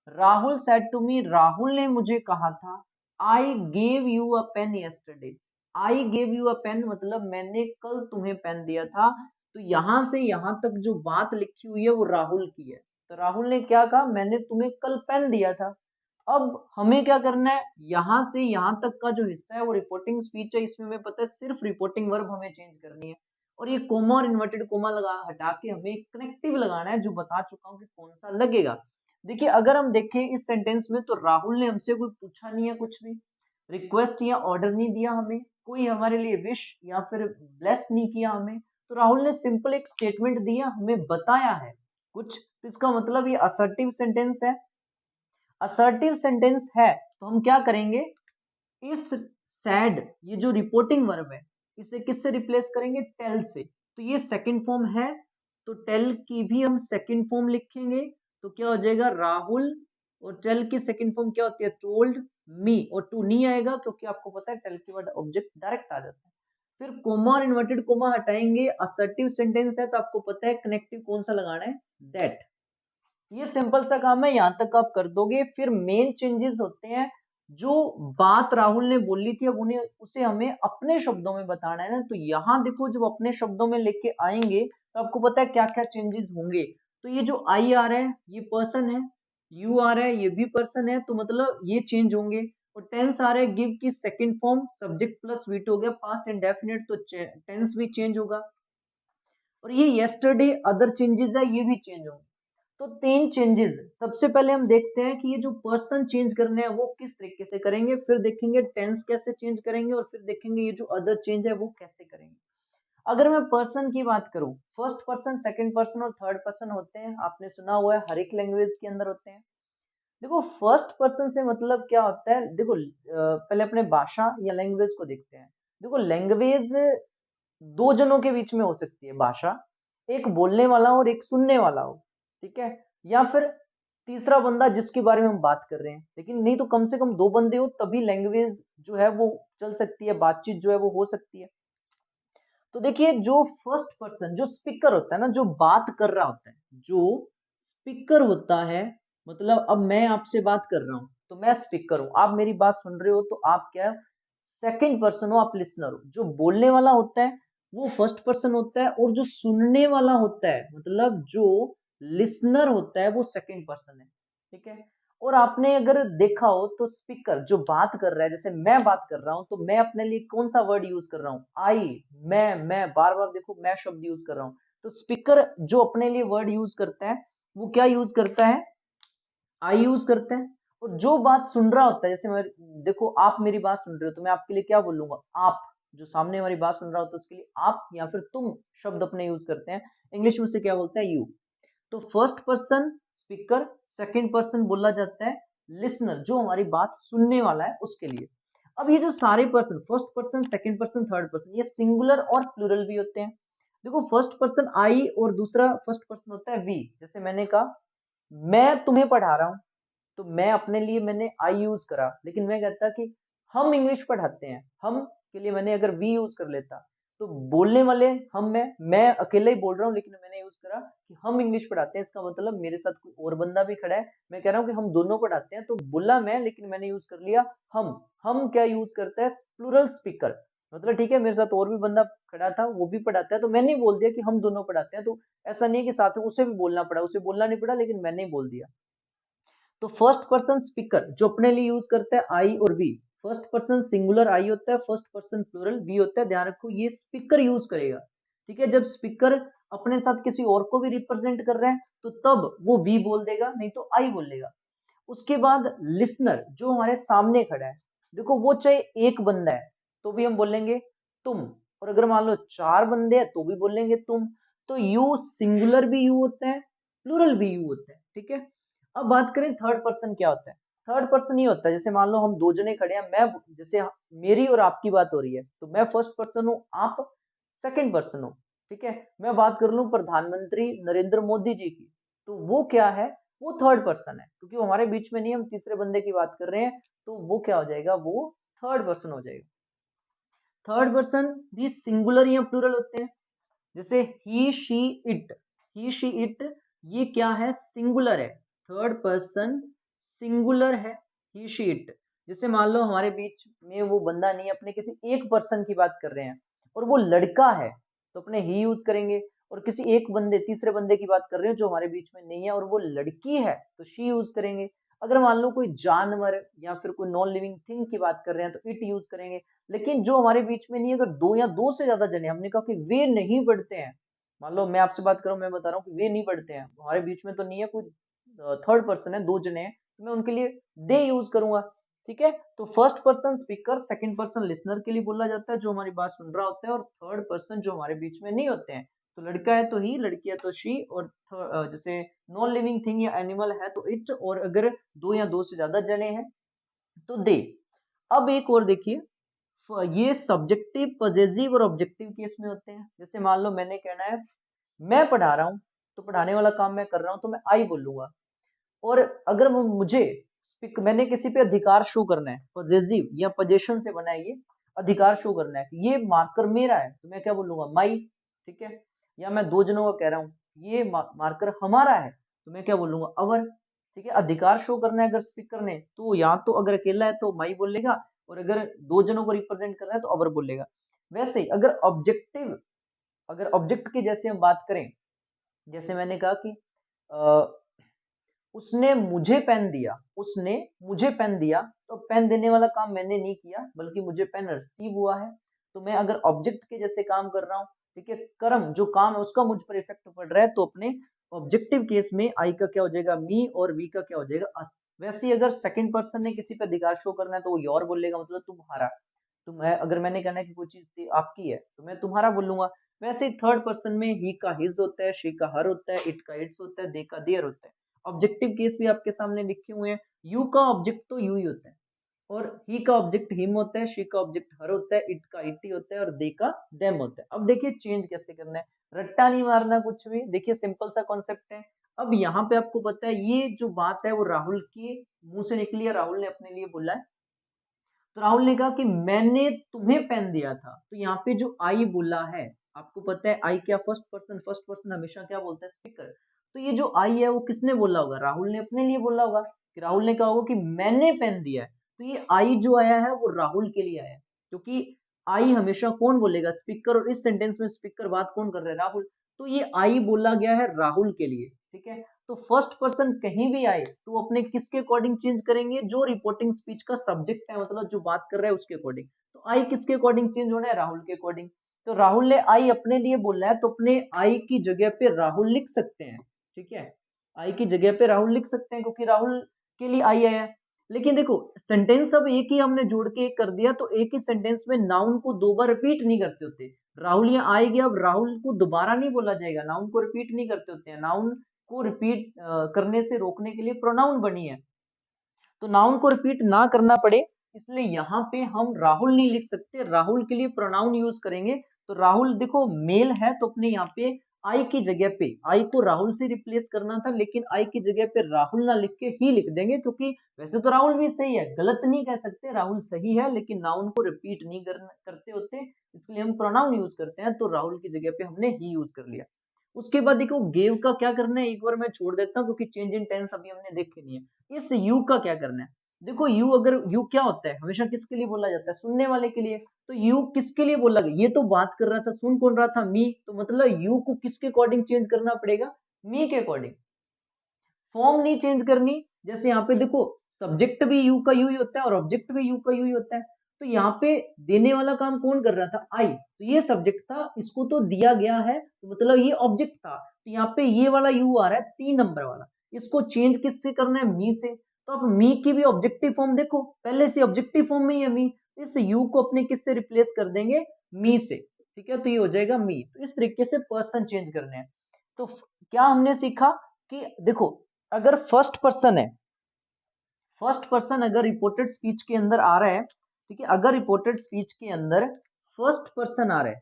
Rahul said to me, Rahul ने मुझे कहा था, I gave you a pen yesterday. I gave you a pen मतलब मैंने कल तुम्हें पेन दिया था। तो यहां से यहां तक जो बात लिखी हुई है वो राहुल की है, तो राहुल ने क्या कहा, मैंने तुम्हें कल पेन दिया था। अब हमें क्या करना है, यहां से यहां तक का जो हिस्सा है वो रिपोर्टिंग स्पीच है, इसमें हमें पता है सिर्फ रिपोर्टिंग वर्ब हमें चेंज करनी है। और ये कोमा और इन्वर्टेड कोमा लगा हटा के हमें कनेक्टिव लगाना है, जो बता चुका हूं कि कौन सा लगेगा। देखिए अगर हम देखें इस सेंटेंस में तो राहुल ने हमसे कोई पूछा नहीं है, कुछ भी रिक्वेस्ट या ऑर्डर नहीं दिया हमें, कोई हमारे लिए विश या फिर ब्लेस नहीं किया हमें, तो राहुल ने सिंपल एक स्टेटमेंट दिया, हमें बताया है कुछ, तो इसका मतलब ये असर्टिव सेंटेंस है। असर्टिव सेंटेंस है तो हम क्या करेंगे, इस सैड ये जो रिपोर्टिंग वर्ब है इसे किससे रिप्लेस करेंगे, टेल से। तो ये सेकंड फॉर्म है तो टेल की भी हम सेकंड फॉर्म लिखेंगे, तो क्या हो जाएगा राहुल, और टेल की सेकंड फॉर्म क्या होती है, टोल्ड मी, और टू नहीं आएगा क्योंकि आपको पता है टेल के बाद ऑब्जेक्ट डायरेक्ट आ जाता है। फिर कोमा और इन्वर्टेड कोमा हटाएंगे, असर्टिव सेंटेंस है तो आपको पता है कनेक्टिव कौन सा लगाना है, दैट। ये सिंपल सा काम है, यहां तक आप कर दोगे। फिर मेन चेंजेस होते हैं, जो बात राहुल ने बोली थी अब उन्हें उसे हमें अपने शब्दों में बताना है ना, तो यहाँ देखो जब अपने शब्दों में लेके आएंगे तो आपको पता है क्या क्या चेंजेस होंगे। तो ये जो आई आ रहा है ये पर्सन है, यू आ रहा है ये भी पर्सन है, तो मतलब ये चेंज होंगे। और टेंस आ रहा है, गिव की second form subject plus V two हो गया, पास्ट इंडेफिनिट, तो टेंस भी चेंज होगा। और ये यस्टरडे अदर चेंजेस है ये भी चेंज होंगे। तो 3 चेंजेस, सबसे पहले हम देखते हैं कि ये जो पर्सन चेंज करने हैं वो किस तरीके से करेंगे, फिर देखेंगे टेंस कैसे चेंज करेंगे, और फिर देखेंगे ये जो अदर चेंज है वो कैसे करेंगे। अगर मैं पर्सन की बात करूं, फर्स्ट पर्सन, सेकंड पर्सन और थर्ड पर्सन होते हैं, आपने सुना हुआ है हर एक लैंग्वेज के अंदर होते हैं। देखो फर्स्ट पर्सन से मतलब क्या होता है, देखो पहले अपने भाषा या लैंग्वेज को देखते हैं। देखो लैंग्वेज 2 जनों के बीच में हो सकती है भाषा, एक बोलने वाला और एक सुनने वाला हो, ठीक है, या फिर तीसरा बंदा जिसके बारे में हम बात कर रहे हैं, लेकिन नहीं तो कम से कम 2 बंदे हो तभी लैंग्वेज जो है वो चल सकती है, बातचीत जो है वो हो सकती है। तो देखिए जो फर्स्ट पर्सन जो स्पीकर होता है ना, जो बात कर रहा होता है, जो स्पीकर होता है, मतलब अब मैं आपसे बात कर रहा हूं तो मैं स्पीकर हूं, आप मेरी बात सुन रहे हो तो आप क्या, सेकंड पर्सन हो, आप लिसनर हो। जो बोलने वाला होता है वो फर्स्ट पर्सन होता है, और जो सुनने वाला होता है मतलब जो लिसनर होता है वो सेकंड पर्सन है। ठीक है, और आपने अगर देखा हो तो स्पीकर जो बात कर रहा है, जैसे मैं बात कर रहा हूं तो मैं अपने लिए कौन सा वर्ड यूज कर रहा हूं, आई, मैं बार बार देखो मैं शब्द यूज कर रहा हूं। तो स्पीकर जो अपने लिए वर्ड यूज करता है वो क्या यूज करता है, आई यूज करते हैं। और जो बात सुन रहा होता है, जैसे मैं देखो आप मेरी बात सुन रहे हो तो मैं आपके लिए क्या बोलूंगा, आप। जो सामने हमारी बात सुन रहा होता है उसके लिए आप या फिर तुम शब्द अपने यूज करते हैं। इंग्लिश में से क्या बोलते हैं, यू। तो first person speaker, second person बोला जाता है लिसनर, जो हमारी बात सुनने वाला है उसके लिए। अब ये जो सारे person, first person, second person, third person, ये सिंगुलर और प्लूरल भी होते हैं। देखो फर्स्ट पर्सन आई और दूसरा फर्स्ट पर्सन होता है वी। जैसे मैंने कहा मैं तुम्हें पढ़ा रहा हूं, तो मैं अपने लिए मैंने आई यूज करा, लेकिन मैं कहता कि हम इंग्लिश पढ़ाते हैं, हम के लिए मैंने अगर वी यूज कर लेता, तो बोलने वाले हम, मैं अकेले ही बोल रहा हूँ, लेकिन मैंने यूज करा कि हम इंग्लिश पढ़ाते हैं, इसका मतलब मेरे साथ कोई और बंदा भी खड़ा है, मैं कह रहा हूँ कि हम दोनों पढ़ाते हैं, तो बोला मैं, लेकिन मैंने यूज कर लिया हम क्या यूज करता है, प्लूरल स्पीकर, मतलब ठीक है मेरे साथ और भी बंदा खड़ा था वो भी पढ़ाता है, तो मैंने ही बोल दिया कि हम दोनों पढ़ाते हैं, तो ऐसा नहीं है कि साथ में उसे भी बोलना पड़ा, उसे बोलना नहीं पड़ा, लेकिन मैंने ही बोल दिया। तो फर्स्ट पर्सन स्पीकर जो अपने लिए यूज करता है आई और वी, फर्स्ट पर्सन सिंगुलर आई होता है, फर्स्ट पर्सन प्लूरल वी होता है, ध्यान रखो ये स्पीकर यूज करेगा, ठीक है। जब स्पीकर अपने साथ किसी और को भी रिप्रेजेंट कर रहा है तो तब वो वी बोल देगा, नहीं तो आई बोलेगा। उसके बाद लिसनर जो हमारे सामने खड़ा है, देखो वो चाहे एक बंदा है तो भी हम बोलेंगे तुम, और अगर मान लो चार बंदे हैं तो भी बोलेंगे तुम। तो यू सिंगुलर भी यू होता है, प्लूरल भी यू होता है, ठीक है। अब बात करें थर्ड पर्सन क्या होता है। थर्ड पर्सन ये होता है, जैसे मान लो हम दो जने खड़े हैं, मैं जैसे मेरी और आपकी बात हो रही है, तो मैं फर्स्ट पर्सन हूँ, आप सेकंड पर्सन हो, ठीक है। मैं बात कर लूं प्रधानमंत्री नरेंद्र मोदी जी की, तो वो क्या है, वो थर्ड पर्सन है, क्योंकि वो हमारे बीच में नहीं, हम तीसरे बंदे की बात कर रहे हैं, तो वो क्या हो जाएगा, वो थर्ड पर्सन हो जाएगा। थर्ड पर्सन भी सिंगुलर या प्लूरल होते हैं, जैसे he she it, he she it ये क्या है, सिंगुलर है, थर्ड पर्सन सिंगुलर है, ही शी इट। जैसे मान लो हमारे बीच में वो बंदा नहीं है, अपने किसी एक पर्सन की बात कर रहे हैं और वो लड़का है, तो अपने ही यूज करेंगे, और किसी एक बंदे तीसरे बंदे की बात कर रहे हैं जो हमारे बीच में नहीं है और वो लड़की है, तो शी यूज करेंगे। अगर मान लो कोई जानवर या फिर कोई नॉन लिविंग थिंग की बात कर रहे हैं तो इट यूज करेंगे। लेकिन जो हमारे बीच में नहीं है, अगर दो या दो से ज्यादा जने, हमने कहा कि वे नहीं पढ़ते हैं, मान लो मैं आपसे बात कर रहा हूं, मैं बता रहा हूँ कि वे नहीं पढ़ते हैं, हमारे बीच में तो नहीं है कोई, थर्ड पर्सन है, दो जने हैं, तो मैं उनके लिए दे यूज करूंगा, ठीक है। तो first person speaker, second person listener के लिए बोला जाता है जो हमारी बात सुन रहा होता है, और थर्ड पर्सन जो हमारे बीच में नहीं होते हैं, तो लड़का है तो ही, लड़की है तो शी, और जैसे नॉन लिविंग थिंग या एनिमल है तो इट, और अगर दो या दो से ज्यादा जने हैं तो दे। अब एक और देखिए, ये सब्जेक्टिव, पजेसिव और ऑब्जेक्टिव केस में होते हैं। जैसे मान लो मैंने कहना है मैं पढ़ा रहा हूं, तो पढ़ाने वाला काम मैं कर रहा हूं, तो मैं आई बोलूंगा। और अगर मुझे मैंने किसी पे अधिकार शो करना है, पजेसिव या पोजेशन से बना है ये, अधिकार शो करना है कि ये मार्कर मेरा है, तो मैं क्या बोलूंगा, माई, ठीक है। या मैं दो जनों का कह रहा हूँ ये मार्कर हमारा है, तो मैं क्या बोलूंगा, अवर, ठीक है। अधिकार शो करना है अगर स्पीकर ने, तो या तो अगर अकेला है तो माई बोलेगा, और अगर दो जनों को रिप्रेजेंट करना है तो अवर बोलेगा। वैसे ही अगर ऑब्जेक्टिव, अगर ऑब्जेक्ट की जैसे हम बात करें, जैसे मैंने कहा कि उसने मुझे पेन दिया, उसने मुझे पेन दिया, तो पेन देने वाला काम मैंने नहीं किया, बल्कि मुझे पेन रिसीव हुआ है। तो मैं अगर ऑब्जेक्ट के जैसे काम कर रहा हूँ, ठीक है, कर्म जो काम है उसका मुझ पर इफेक्ट पड़ रहा है, तो अपने ऑब्जेक्टिव केस में आई का क्या हो जाएगा, मी, और वी का क्या हो जाएगा, अस। वैसे ही अगर सेकंड पर्सन ने किसी पे अधिकार शो करना है तो वो योर बोलेगा, मतलब तुम्हारा। अगर मैंने कहना है कि कोई चीज आपकी है तो मैं तुम्हारा बोलूंगा। वैसे ही थर्ड पर्सन में ही का हिज होता है, शी का हर होता है, इट का इट्स होता है, दे का देयर होता है। ऑब्जेक्टिव केस भी आपके सामने लिखे हुए हैं। यू का ऑब्जेक्ट तो यू ही होता है, और ही का ऑब्जेक्ट हिम होता है, शी का ऑब्जेक्ट हर होता है, इट का इट ही होता है, और दे का देम होता है। अब देखिए चेंज कैसे करना है, रट्टा नहीं मारना कुछ भी, देखिए सिंपल सा कॉन्सेप्ट है। अब यहाँ पे आपको पता है ये जो बात है वो राहुल के मुंह से निकली है, राहुल ने अपने लिए बोला है। तो राहुल ने कहा कि मैंने तुम्हें पेन दिया था, तो यहाँ पे जो आई बोला है, आपको पता है आई क्या, फर्स्ट पर्सन, फर्स्ट पर्सन हमेशा क्या बोलता है, स्पीकर। तो ये जो आई है वो किसने बोला होगा, राहुल ने अपने लिए बोला होगा, कि राहुल ने कहा होगा कि मैंने पेन दिया है, तो ये आई जो आया है वो राहुल के लिए आया है, क्योंकि आई हमेशा कौन बोलेगा, स्पीकर, और इस सेंटेंस में स्पीकर बात कौन कर रहा है, राहुल। तो ये आई बोला गया है राहुल के लिए, ठीक है। तो फर्स्ट पर्सन कहीं भी आए तो वो अपने किसके अकॉर्डिंग चेंज करेंगे, जो रिपोर्टिंग स्पीच का सब्जेक्ट है, मतलब जो बात कर रहा है उसके अकॉर्डिंग। तो आई किसके अकॉर्डिंग चेंज होना है, राहुल के अकॉर्डिंग। तो राहुल ने आई अपने लिए बोला है, तो अपने आई की जगह पे राहुल लिख सकते हैं, ठीक है। आई की जगह पे राहुल लिख सकते हैं क्योंकि राहुल के लिए आई आया है। लेकिन देखो सेंटेंस अब एक ही हमने जोड़ के एक कर दिया, तो एक ही सेंटेंस में नाउन को दो बार रिपीट नहीं करते होते। राहुल यहाँ आएगी, अब राहुल को दोबारा नहीं बोला जाएगा, नाउन को रिपीट नहीं करते होते हैं। नाउन को रिपीट करने से रोकने के लिए प्रोनाउन बनी है, तो नाउन को रिपीट ना करना पड़े इसलिए यहाँ पे हम राहुल नहीं लिख सकते, राहुल के लिए प्रोनाउन यूज करेंगे। तो राहुल देखो मेल है, तो अपने यहाँ पे आई की जगह पे, आई को राहुल से रिप्लेस करना था, लेकिन आई की जगह पे राहुल ना लिख के ही लिख देंगे, क्योंकि वैसे तो राहुल भी सही है, गलत नहीं कह सकते, राहुल सही है, लेकिन नाउन को रिपीट नहीं करते होते, इसलिए हम प्रोनाउन यूज करते हैं, तो राहुल की जगह पे हमने ही यूज कर लिया। उसके बाद देखो गेव का क्या करना है, एक बार मैं छोड़ देता हूँ क्योंकि चेंज इन टेंस अभी हमने देखे नहीं है। इस यू का क्या करना है, देखो यू, अगर यू क्या होता है, हमेशा किसके लिए बोला जाता है, सुनने वाले के लिए, तो यू किसके लिए बोला गया, ये तो बात कर रहा था, सुन कौन रहा था, मी, तो मतलब यू को किसके अकॉर्डिंग चेंज करना पड़ेगा, मी के अकॉर्डिंग, फॉर्म नहीं चेंज करनी। जैसे यहाँ पे देखो सब्जेक्ट भी यू का यू ही होता है और ऑब्जेक्ट भी यू का यू ही होता है, तो यहाँ पे देने वाला काम कौन कर रहा था, आई, तो ये सब्जेक्ट था, इसको तो दिया गया है, तो मतलब ये ऑब्जेक्ट था, तो यहाँ पे ये वाला यू आ रहा है 3 नंबर वाला, इसको चेंज किससे करना है, मी से। तो अब मी की भी ऑब्जेक्टिव फॉर्म देखो, पहले से ऑब्जेक्टिव फॉर्म में ही है मी, इस यू को अपने किससे रिप्लेस कर देंगे, मी से, ठीक है, तो ये हो जाएगा मी। तो इस तरीके से पर्सन चेंज करने हैं। तो क्या हमने सीखा कि देखो अगर फर्स्ट पर्सन है, फर्स्ट पर्सन अगर रिपोर्टेड स्पीच के अंदर आ रहा है, ठीक है, अगर रिपोर्टेड स्पीच के अंदर फर्स्ट पर्सन आ रहा है,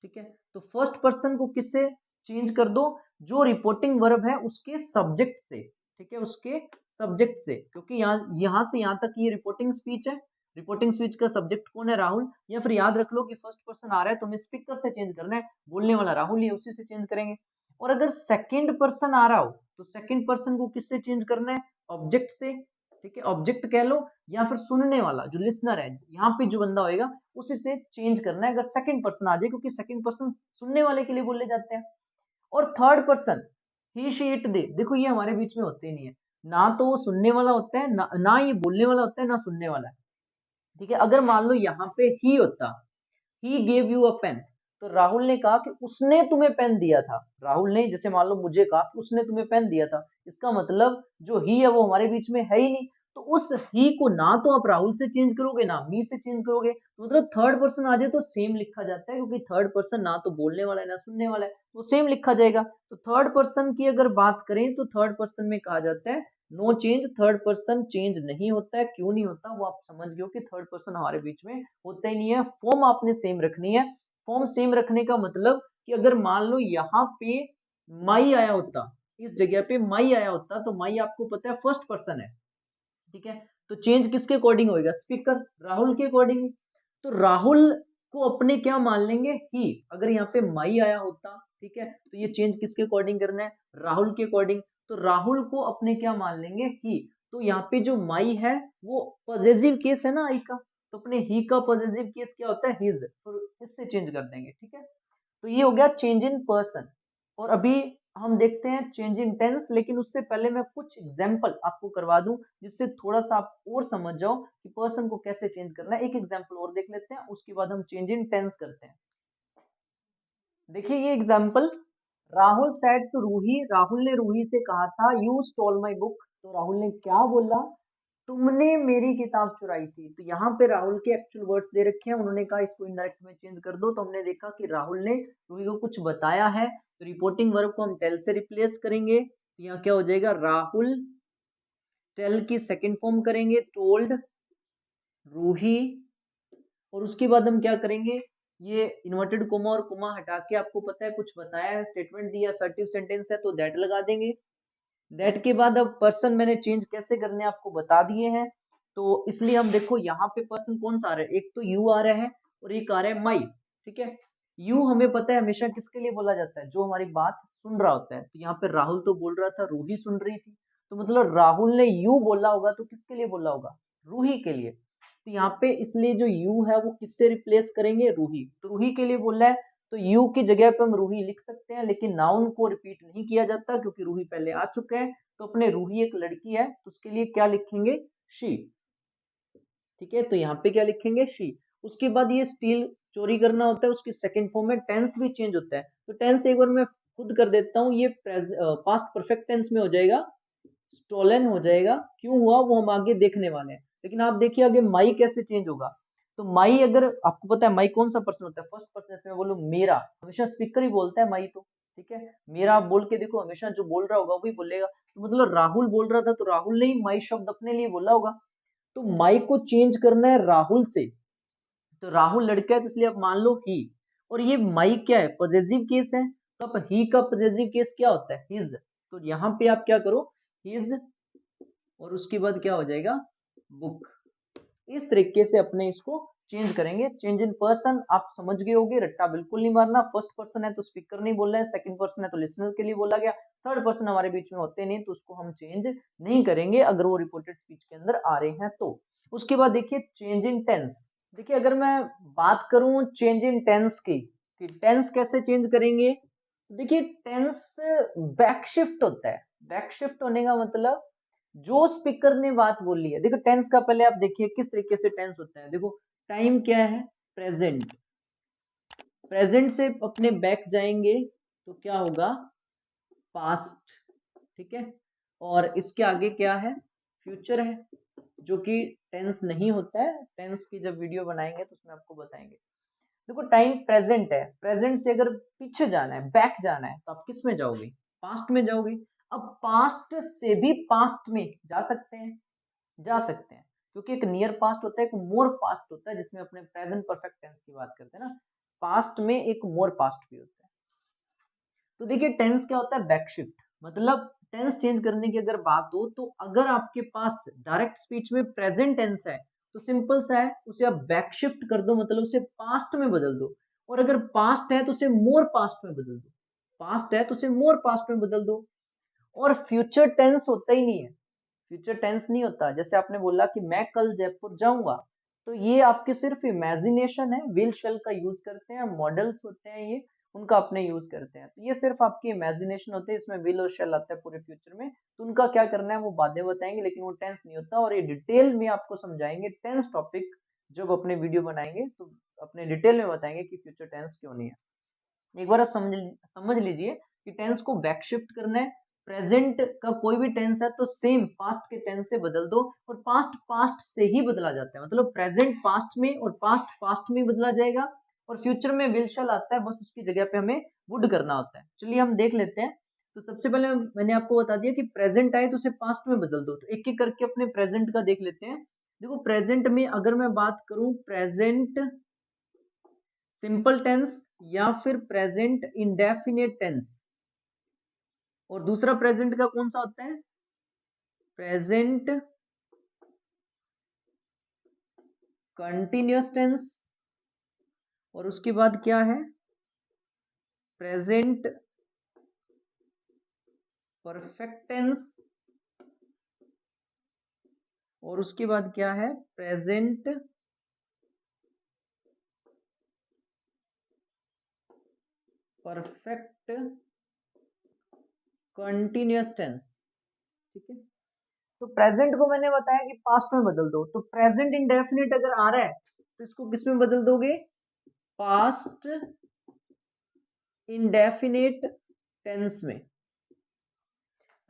ठीक है, तो फर्स्ट पर्सन को किससे चेंज कर दो, जो रिपोर्टिंग वर्ब है उसके सब्जेक्ट से, ठीक है, उसके सब्जेक्ट से, क्योंकि यहां से यहां तक ये रिपोर्टिंग स्पीच है, रिपोर्टिंग स्पीच का सब्जेक्ट कौन है, राहुल, या फिर याद रख लो कि फर्स्ट पर्सन आ रहा है तो हमें स्पीकर से चेंज करना है, बोलने वाला राहुल ही, उसी से चेंज करेंगे। और अगर सेकंड पर्सन आ रहा हो तो सेकंड पर्सन को किससे चेंज करना है, ऑब्जेक्ट से, ठीक है, ऑब्जेक्ट कह लो, या फिर सुनने वाला जो लिसनर है, यहाँ पे जो बंदा होएगा उसी से चेंज करना है अगर सेकंड पर्सन आ जाए, क्योंकि सेकंड पर्सन सुनने वाले के लिए बोले जाते हैं। और third person he she it they, देखो ये हमारे बीच में होते नहीं है, ना तो वो सुनने वाला होता है, ना ये बोलने वाला होता है, ना सुनने वाला है, ठीक है। अगर मान लो यहाँ पे ही होता, he gave you a pen, तो राहुल ने कहा कि उसने तुम्हें पेन दिया था, राहुल ने जैसे मान लो मुझे कहा कि उसने तुम्हें पेन दिया था, इसका मतलब जो ही है वो हमारे बीच में है ही नहीं, तो उस ही को ना तो आप राहुल से चेंज करोगे ना मी से चेंज करोगे, तो मतलब थर्ड पर्सन आ जाए तो सेम लिखा जाता है, क्योंकि थर्ड पर्सन ना तो बोलने वाला है ना सुनने वाला है, तो सेम लिखा जाएगा। तो थर्ड पर्सन की अगर बात करें तो थर्ड पर्सन में कहा जाता है no change, third person change नहीं होता है, क्यों नहीं होता वो आप समझ गए हो कि थर्ड पर्सन हमारे बीच में होता ही नहीं है, फॉर्म आपने सेम रखनी है। फॉर्म सेम रखने का मतलब कि अगर मान लो यहाँ पे माई आया होता, इस जगह पे माई आया होता, तो माई आपको पता है फर्स्ट पर्सन है, ठीक है, तो चेंज किसके अकॉर्डिंग होएगा, स्पीकर राहुल के अकॉर्डिंग, तो राहुल को अपने क्या मान लेंगे, ही, अगर यहाँ पे माई आया होता, ठीक है, तो ये चेंज किसके अकॉर्डिंग करना है, राहुल के अकॉर्डिंग, तो राहुल को अपने क्या मान लेंगे, ही, तो यहाँ पे जो माई है वो पॉजेसिव केस है ना आई का, तो अपने ही का पॉजेसिव केस क्या होता है, हिज, तो इससे चेंज कर देंगे, ठीक है। तो ये हो गया चेंज इन पर्सन। और अभी हम देखते हैं चेंज इन टेंस, लेकिन उससे पहले मैं कुछ एग्जांपल आपको करवा दूं जिससे थोड़ा सा आप और समझ जाओ कि पर्सन को कैसे चेंज करना है। एक एग्जांपल और देख लेते हैं, उसके बाद हम चेंज इन टेंस करते हैं। देखिए ये example, Rahul said to Ruhi, Rahul ने रूही से कहा था यू स्टोल माई बुक, तो राहुल ने क्या बोला, तुमने मेरी किताब चुराई थी। तो यहाँ पे राहुल के एक्चुअल वर्ड्स दे रखे हैं, उन्होंने कहा इसको इनडायरेक्ट में चेंज कर दो, तो हमने देखा कि राहुल ने रूही को कुछ बताया है, तो रिपोर्टिंग वर्ब को हम टेल से रिप्लेस करेंगे, तो यहाँ क्या हो जाएगा, राहुल, टेल की सेकंड फॉर्म करेंगे टोल्ड, रूही, और उसके बाद हम क्या करेंगे, ये इन्वर्टेड कोमा और कोमा हटा के, आपको पता है कुछ बताया है, स्टेटमेंट दिया, असर्टिव सेंटेंस है, तो दैट लगा देंगे। दैट के बाद अब पर्सन मैंने चेंज कैसे करने आपको बता दिए हैं, तो इसलिए हम देखो यहाँ पे पर्सन कौन सा आ रहा है, एक तो यू आ रहा है और एक आ रहा है माई, ठीक है। यू हमें पता है हमेशा किसके लिए बोला जाता है, जो हमारी बात सुन रहा होता है, तो यहाँ पे राहुल तो बोल रहा था, रूही सुन रही थी, तो मतलब राहुल ने यू बोला होगा तो किसके लिए बोला होगा, रूही के लिए, तो यहाँ पे इसलिए जो यू है वो किससे रिप्लेस करेंगे, रूही, तो रूही के लिए बोला है, तो यू की जगह पे हम रूही लिख सकते हैं, लेकिन नाउन को रिपीट नहीं किया जाता क्योंकि रूही पहले आ चुका है, तो अपने रूही एक लड़की है तो उसके लिए क्या लिखेंगे, शी, ठीक है, तो यहाँ पे क्या लिखेंगे, शी। उसके बाद ये स्टील चोरी करना होता है, उसकी सेकंड फॉर्म में टेंस भी चेंज होता है, तो टेंस एक बार मैं खुद कर देता हूँ, ये पास्ट परफेक्ट टेंस में हो जाएगा, स्टोलन हो जाएगा। क्यों हुआ वो हम आगे देखने वाले हैं। लेकिन आप देखिए आगे माई कैसे चेंज होगा। तो माई, अगर आपको पता है माई कौन सा पर्सन होता है, फर्स्ट पर्सन से मैं बोलूं मेरा, हमेशा स्पीकर ही बोलता है माई, तो ठीक है मेरा आप बोल के देखो, हमेशा जो बोल रहा होगा वही बोलेगा। तो मतलब राहुल बोल रहा था तो राहुल ने ही माई शब्द अपने लिए बोला होगा। तो माई को चेंज करना है राहुल से, तो राहुल लड़का है तो इसलिए आप मान लो ही। और ये माई क्या है, पॉजेसिव केस है, तो अब ही का पॉजेसिव केस क्या होता है, हिज। तो यहाँ पे आप क्या करो, हिज, और उसके बाद क्या हो जाएगा, बुक। इस तरीके से अपने इसको चेंज करेंगे। चेंज इन पर्सन आप समझ गए होगे, रट्टा बिल्कुल नहीं मारना। फर्स्ट पर्सन है तो स्पीकर नहीं बोल रहा है, सेकंड पर्सन है तो लिसनर के लिए बोला गया, थर्ड पर्सन हमारे बीच में होते नहीं तो उसको हम चेंज नहीं करेंगे अगर वो रिपोर्टेड स्पीच के अंदर आ रहे हैं तो। उसके बाद देखिए चेंज इन टेंस। देखिए अगर मैं बात करूं चेंज इन टेंस की, कि टेंस कैसे चेंज करेंगे, देखिए टेंस बैक शिफ्ट होता है। बैक शिफ्ट होने का मतलब जो स्पीकर ने बात बोली है, देखो टेंस का पहले आप देखिए किस तरीके से टेंस होता है। देखो टाइम क्या है, प्रेजेंट, प्रेजेंट से अपने बैक जाएंगे तो क्या होगा, पास्ट, ठीक है। और इसके आगे क्या है, फ्यूचर है, जो कि टेंस नहीं होता है। टेंस की जब वीडियो बनाएंगे तो उसमें आपको बताएंगे। देखो टाइम प्रेजेंट है, प्रेजेंट से अगर पीछे जाना है, बैक जाना है, तो आप किस में जाओगे, पास्ट में जाओगे। अब पास्ट से भी पास्ट में जा सकते हैं, जा सकते हैं, क्योंकि एक नियर पास्ट होता है, एक मोर पास्ट होता है, जिसमें अपने प्रेजेंट परफेक्ट टेंस की बात करते हैं ना। पास्ट में एक मोर पास्ट भी होता है। तो देखिए टेंस क्या होता है, बैकशिफ्ट, मतलब टेंस चेंज करने की अगर बात हो तो अगर आपके पास डायरेक्ट स्पीच में प्रेजेंट टेंस है तो सिंपल सा है, उसे आप बैकशिफ्ट कर दो, मतलब उसे पास्ट में बदल दो। और अगर पास्ट है तो उसे मोर पास्ट में बदल दो, पास्ट है तो उसे मोर पास्ट में बदल दो। और फ्यूचर टेंस होता ही नहीं है, फ्यूचर टेंस नहीं होता। जैसे आपने बोला कि मैं कल जयपुर जाऊंगा, तो ये आपके सिर्फ इमेजिनेशन है, विल शेल का यूज करते हैं, मॉडल्स होते हैं ये, उनका अपने यूज करते हैं। तो ये सिर्फ आपकी इमेजिनेशन होते हैं, इसमें विल और शेल आता है पूरे फ्यूचर में, तो उनका क्या करना है वो बातें बताएंगे, लेकिन वो टेंस नहीं होता। और ये डिटेल में आपको समझाएंगे टेंस टॉपिक, जब अपने वीडियो बनाएंगे तो अपने डिटेल में बताएंगे कि फ्यूचर टेंस क्यों नहीं है। एक बार आप समझ लीजिए कि टेंस को बैकशिफ्ट करना है। प्रेजेंट का कोई भी टेंस है तो सेम पास्ट के टेंस से बदल दो, और पास्ट पास्ट से ही बदला जाता है, मतलब प्रेजेंट पास्ट में और पास्ट पास्ट में बदला जाएगा। और फ्यूचर में विल शैल आता है, बस उसकी जगह पे हमें वुड करना होता है। चलिए हम देख लेते हैं। तो सबसे पहले मैंने आपको बता दिया कि प्रेजेंट आए तो उसे पास्ट में बदल दो। तो एक एक करके अपने प्रेजेंट का देख लेते हैं। देखो प्रेजेंट में अगर मैं बात करूं, प्रेजेंट सिंपल टेंस या फिर प्रेजेंट इंडेफिनिट टेंस, और दूसरा प्रेजेंट का कौन सा होता है, प्रेजेंट कंटिन्यूअस टेंस, और उसके बाद क्या है, प्रेजेंट परफेक्ट टेंस, और उसके बाद क्या है, प्रेजेंट परफेक्ट कंटिन्यूअस टेंस, ठीक है। तो प्रेजेंट को मैंने बताया कि पास्ट में बदल दो, तो प्रेजेंट इंडेफिनिट अगर आ रहा है तो इसको किस में बदल दोगे, पास्ट इंडेफिनिट टेंस में।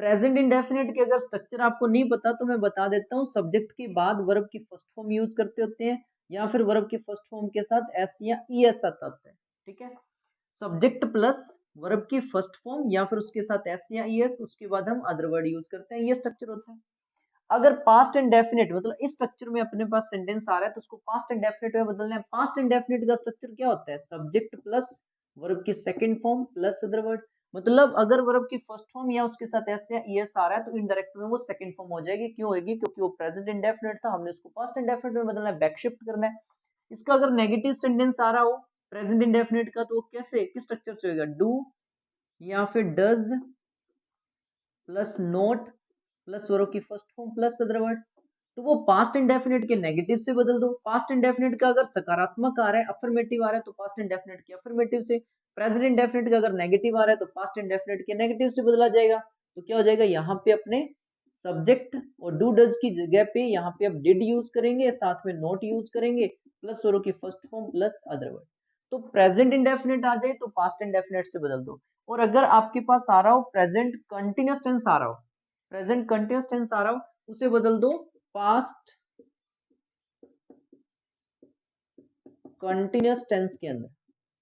प्रेजेंट इंडेफिनिट के अगर स्ट्रक्चर आपको नहीं पता तो मैं बता देता हूँ। सब्जेक्ट के बाद वर्ब की फर्स्ट फॉर्म यूज करते होते हैं, या फिर वर्ब की फर्स्ट फॉर्म के साथ एस या ई एस आता है, ठीक है। सब्जेक्ट प्लस वर्ब की फर्स्ट फॉर्म या फिर उसके साथ एस या ई एस, उसके बाद हम अदर वर्ड यूज करते हैं, ये स्ट्रक्चर होता है। अगर पास्ट इंडेफिनिट मतलब इस स्ट्रक्चर में अपने पास सेंटेंस आ रहा है तो उसको पास्ट इंडेफिनिट में बदलना है। पास्ट इंडेफिनिट का स्ट्रक्चर क्या होता है, सब्जेक्ट प्लस वर्ब की second form plus other word. मतलब अगर वर्ब की फर्स्ट फॉर्म या उसके साथ एस या ईएस आ रहा है तो इनडायरेक्ट में वो सेकंड फॉर्म हो जाएगी। क्यों होगी, क्योंकि वो प्रेजेंट इंडेफिनिट था, हमने उसको पास्ट इंडेफिनिट में बदलना है, बैक शिफ्ट करना है। इसका अगर नेगेटिव सेंटेंस आ रहा हो प्रेजेंट इंडेफिनिट का, तो वो कैसे किस स्ट्रक्चर से होगा, डू या फिर does plus not plus verb की first form plus other word. तो वो पास्ट इंडेफिनिट के नेगेटिव से बदल दो। पास्ट इंडेफिनिट का अगर सकारात्मक आ रहा है, अफर्मेटिव आ रहा है, तो पास्ट इंडेफिनिट के अफर्मेटिव से। प्रेजेंट इंडेफिनिट का अगर नेगेटिव आ रहा है तो पास्ट इंडेफिनिट के नेगेटिव से बदला जाएगा। तो क्या हो जाएगा, यहाँ पे अपने सब्जेक्ट और डू डज की जगह पे यहाँ पे आप डिड यूज करेंगे, साथ में नोट यूज करेंगे, प्लस वर्ब की first form plus other word. तो प्रेजेंट इंडेफिनिट आ जाए तो पास्ट इंडेफिनिट से बदल दो। और अगर आपके पास आ रहा हो प्रेजेंट कंटिन्यूअस टेंस आ रहा हो, प्रेजेंट कंटिन्यूअस टेंस आ रहा हो उसे बदल दो पास्ट कंटिन्यूअस टेंस के अंदर,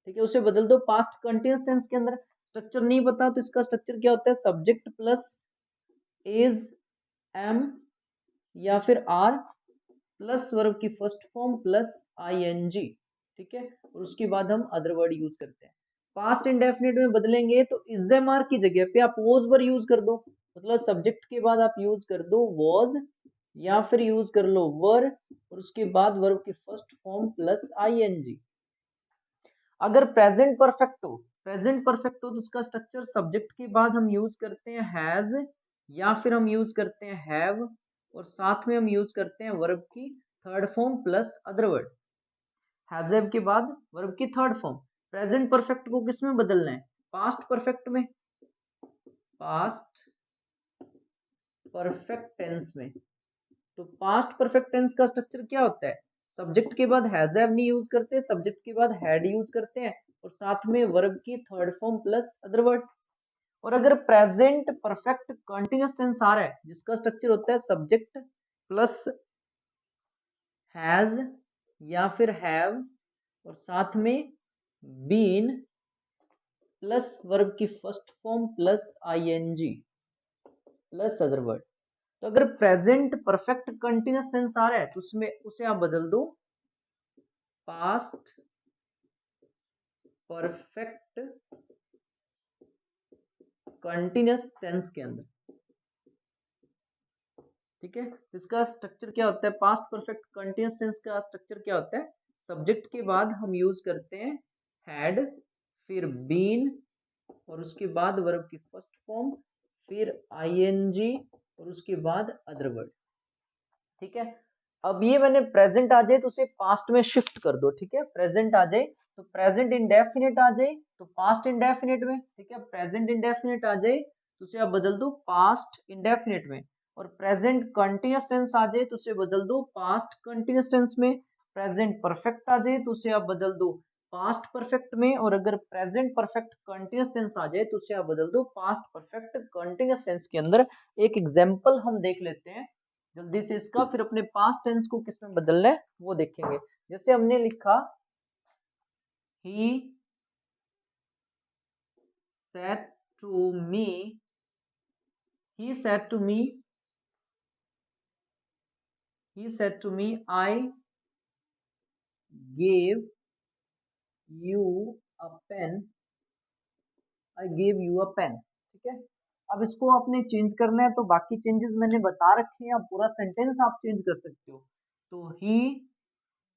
ठीक है, उसे बदल दो पास्ट कंटिन्यूअस टेंस के अंदर। स्ट्रक्चर नहीं पता तो इसका स्ट्रक्चर क्या होता है, सब्जेक्ट प्लस इज, एम या फिर आर प्लस वर्ब की फर्स्ट फॉर्म प्लस आईएनजी, ठीक है, और उसके बाद हम अदर वर्ड यूज करते हैं। पास्ट इंडेफिनिट में बदलेंगे तो इज एम आर की जगह पे आप वॉज वर यूज कर दो, मतलब सब्जेक्ट के बाद आप यूज कर दो वॉज या फिर यूज कर लो वर और उसके बाद वर्ब की फर्स्ट फॉर्म प्लस आईएनजी। अगर प्रेजेंट परफेक्ट हो, प्रेजेंट परफेक्ट हो तो उसका स्ट्रक्चर सब्जेक्ट के बाद हम यूज करते हैं हैज या फिर हम यूज करते हैं हैव और साथ में हम यूज करते हैं वर्ब की third form plus other word. Have के बाद वर्ब की थर्ड फॉर्म। प्रेजेंट परफेक्ट को किस में बदलना है, पास्ट परफेक्ट में, पास्ट परफेक्ट टेंस में। तो पास्ट परफेक्ट टेंस का स्ट्रक्चर क्या होता है, सब्जेक्ट के बाद हैज हैव नहीं यूज करते, सब्जेक्ट के बाद हैड यूज करते हैं और साथ में वर्ब की third form plus other word. और अगर प्रेजेंट परफेक्ट कंटीन्यूअस टेंस आ रहा है जिसका स्ट्रक्चर होता है सब्जेक्ट प्लस हैज या फिर हैव और साथ में बीन प्लस वर्ब की first form plus ING plus other word. तो अगर प्रेजेंट परफेक्ट कंटीन्यूअस टेंस आ रहा है तो उसमें उसे आप बदल दो पास्ट परफेक्ट कंटीन्यूअस टेंस के अंदर, ठीक है। तो इसका स्ट्रक्चर क्या होता है, पास्ट परफेक्ट कंटीन्यूअस टेंस का स्ट्रक्चर क्या होता है, सब्जेक्ट के बाद हम यूज करते हैं हैड फिर बीन और उसके बाद वर्ब की फर्स्ट फॉर्म फिर आईएनजी और उसके बाद अदर वर्ड, ठीक है। अब ये मैंने प्रेजेंट आ जाए तो उसे पास्ट में शिफ्ट कर दो, ठीक है, प्रेजेंट आ जाए तो प्रेजेंट इंडेफिनिट आ जाए तो पास्ट इंडेफिनिट में, ठीक है, प्रेजेंट इंडेफिनिट आ जाए तो उसे आप बदल दो पास्ट इंडेफिनिट में और प्रेजेंट कंटीन्यूअस टेंस आ जाए तो उसे बदल दो पास्ट कंटीन्यूअस टेंस में। प्रेजेंट परफेक्ट आ जाए तो उसे आप बदल दो पास्ट परफेक्ट में और अगर प्रेजेंट परफेक्ट कंटीन्यूअस टेंस आ जाए तो उसे आप बदल दो पास्ट परफेक्ट कंटीन्यूअस टेंस के अंदर। एक एग्जांपल हम देख लेते हैं जल्दी से इसका, फिर अपने पास्ट टेंस को किस में बदलना है वो देखेंगे। जैसे हमने लिखा he said to me, he said to me, he said to me I gave you a pen, I gave you a pen, ठीक है। अब इसको आपने चेंज करना है तो बाकी चेंजेस मैंने बता रखे हैं, अब पूरा सेंटेंस आप चेंज कर सकते हो। तो ही,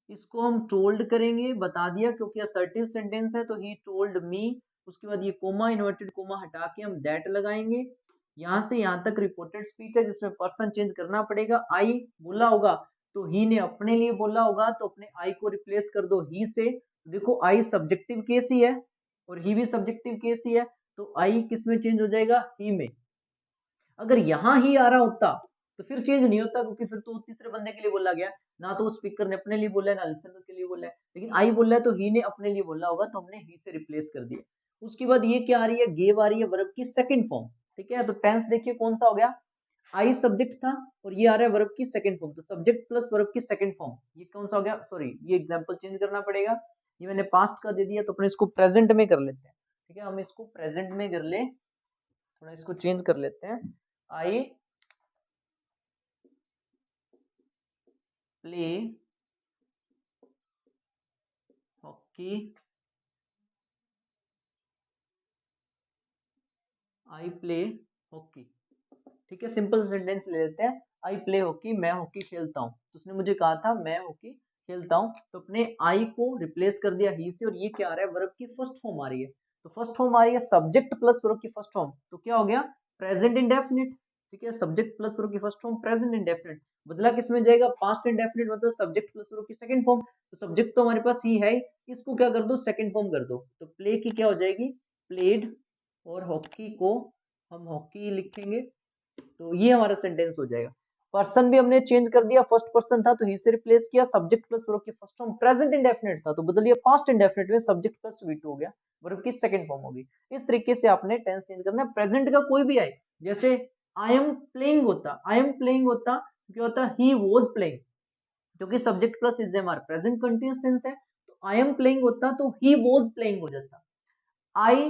इसको हम टोल्ड करेंगे, बता दिया क्योंकि असर्टिव सेंटेंस है तो ही टोल्ड मी। उसके बाद ये कोमा इन्वर्टेड कोमा हटा के हम दैट लगाएंगे। यहाँ से यहाँ तक रिपोर्टेड स्पीच है जिसमें पर्सन चेंज करना पड़ेगा। आई बोला होगा तो ही ने अपने लिए बोला होगा तो अपने आई को रिप्लेस कर दो ही से। देखो आई सब्जेक्टिव केस ही है और ही भी सब्जेक्टिव केस ही है तो आई किस में चेंज हो जाएगा, ही में। अगर यहाँ ही आ रहा होता तो फिर चेंज नहीं होता क्योंकि फिर तो तीसरे बंदे के लिए बोला गया, ना तो स्पीकर ने अपने लिए बोला है ना लिसनर के लिए बोला है, लेकिन आई बोला है तो ही ने अपने लिए बोला होगा तो हमने ही से रिप्लेस कर दिया। उसके बाद ये क्या आ रही है, गेव आ रही है वर्ब की सेकंड फॉर्म, ठीक है। तो टेंस देखिए कौन सा हो गया, आई सब्जेक्ट था और ये आ रहा है वर्ब की सेकंड फॉर्म, तो सब्जेक्ट प्लस वर्ब की सेकंड फॉर्म, ये कौन सा हो गया, सॉरी ये एग्जांपल चेंज करना पड़ेगा। ये मैंने पास्ट का दे दिया तो अपने इसको प्रेजेंट में कर लेते हैं, ठीक है। हम इसको प्रेजेंट में कर ले, थोड़ा इसको चेंज कर लेते हैं। I play hockey, I play hockey, ठीक है। सिंपल सेंटेंस ले लेते हैं, आई प्ले हॉकी, मैं हॉकी खेलता हूँ। तो उसने मुझे कहा था मैं हॉकी खेलता हूँ तो अपने आई को रिप्लेस कर दिया ही से और ये क्या आ रहा है, वर्ब की फर्स्ट फॉर्म आ रही है। तो फर्स्ट फॉर्म आ रही है सब्जेक्ट प्लस वर्ब की फर्स्ट फॉर्म, तो क्या हो गया, प्रेजेंट इंडेफिनिट, ठीक है। सब्जेक्ट प्लस वर्ब की फर्स्ट फॉर्म प्रेजेंट इंडेफिनिट, बदला किस में जाएगा, पास्ट इंडेफिनिट मतलब सब्जेक्ट प्लस वर्ब की सेकंड फॉर्म। तो सब्जेक्ट तो हमारे पास ही है, इसको क्या कर दो, सेकंड फॉर्म कर दो, तो प्ले की क्या हो जाएगी, प्लेड, और हॉकी को हम हॉकी लिखेंगे। तो ये हमारा सेंटेंस हो जाएगा। पर्सन भी हमने चेंज कर दिया, फर्स्ट पर्सन था तो ही से रिप्लेस किया, सब्जेक्ट प्लस वर्ब की फर्स्ट फॉर्म प्रेजेंट इंडेफिनिट था तो बदल दिया पास्ट इंडेफिनिट में, सब्जेक्ट प्लस V2 हो गया, वर्ब की सेकंड फॉर्म होगी। इस तरीके से आपने टेंस चेंज करना है, प्रेजेंट का कोई भी आए, जैसे आई एम प्लेइंग होता, आई एम प्लेइंग होता, क्या होता, ही वॉज प्लेइंग, क्योंकि सब्जेक्ट प्लस इज हमारा प्रेजेंट कंटिन्यूअस टेंस है, तो आई एम प्लेइंग होता तो ही वॉज प्लेइंग हो जाता। आई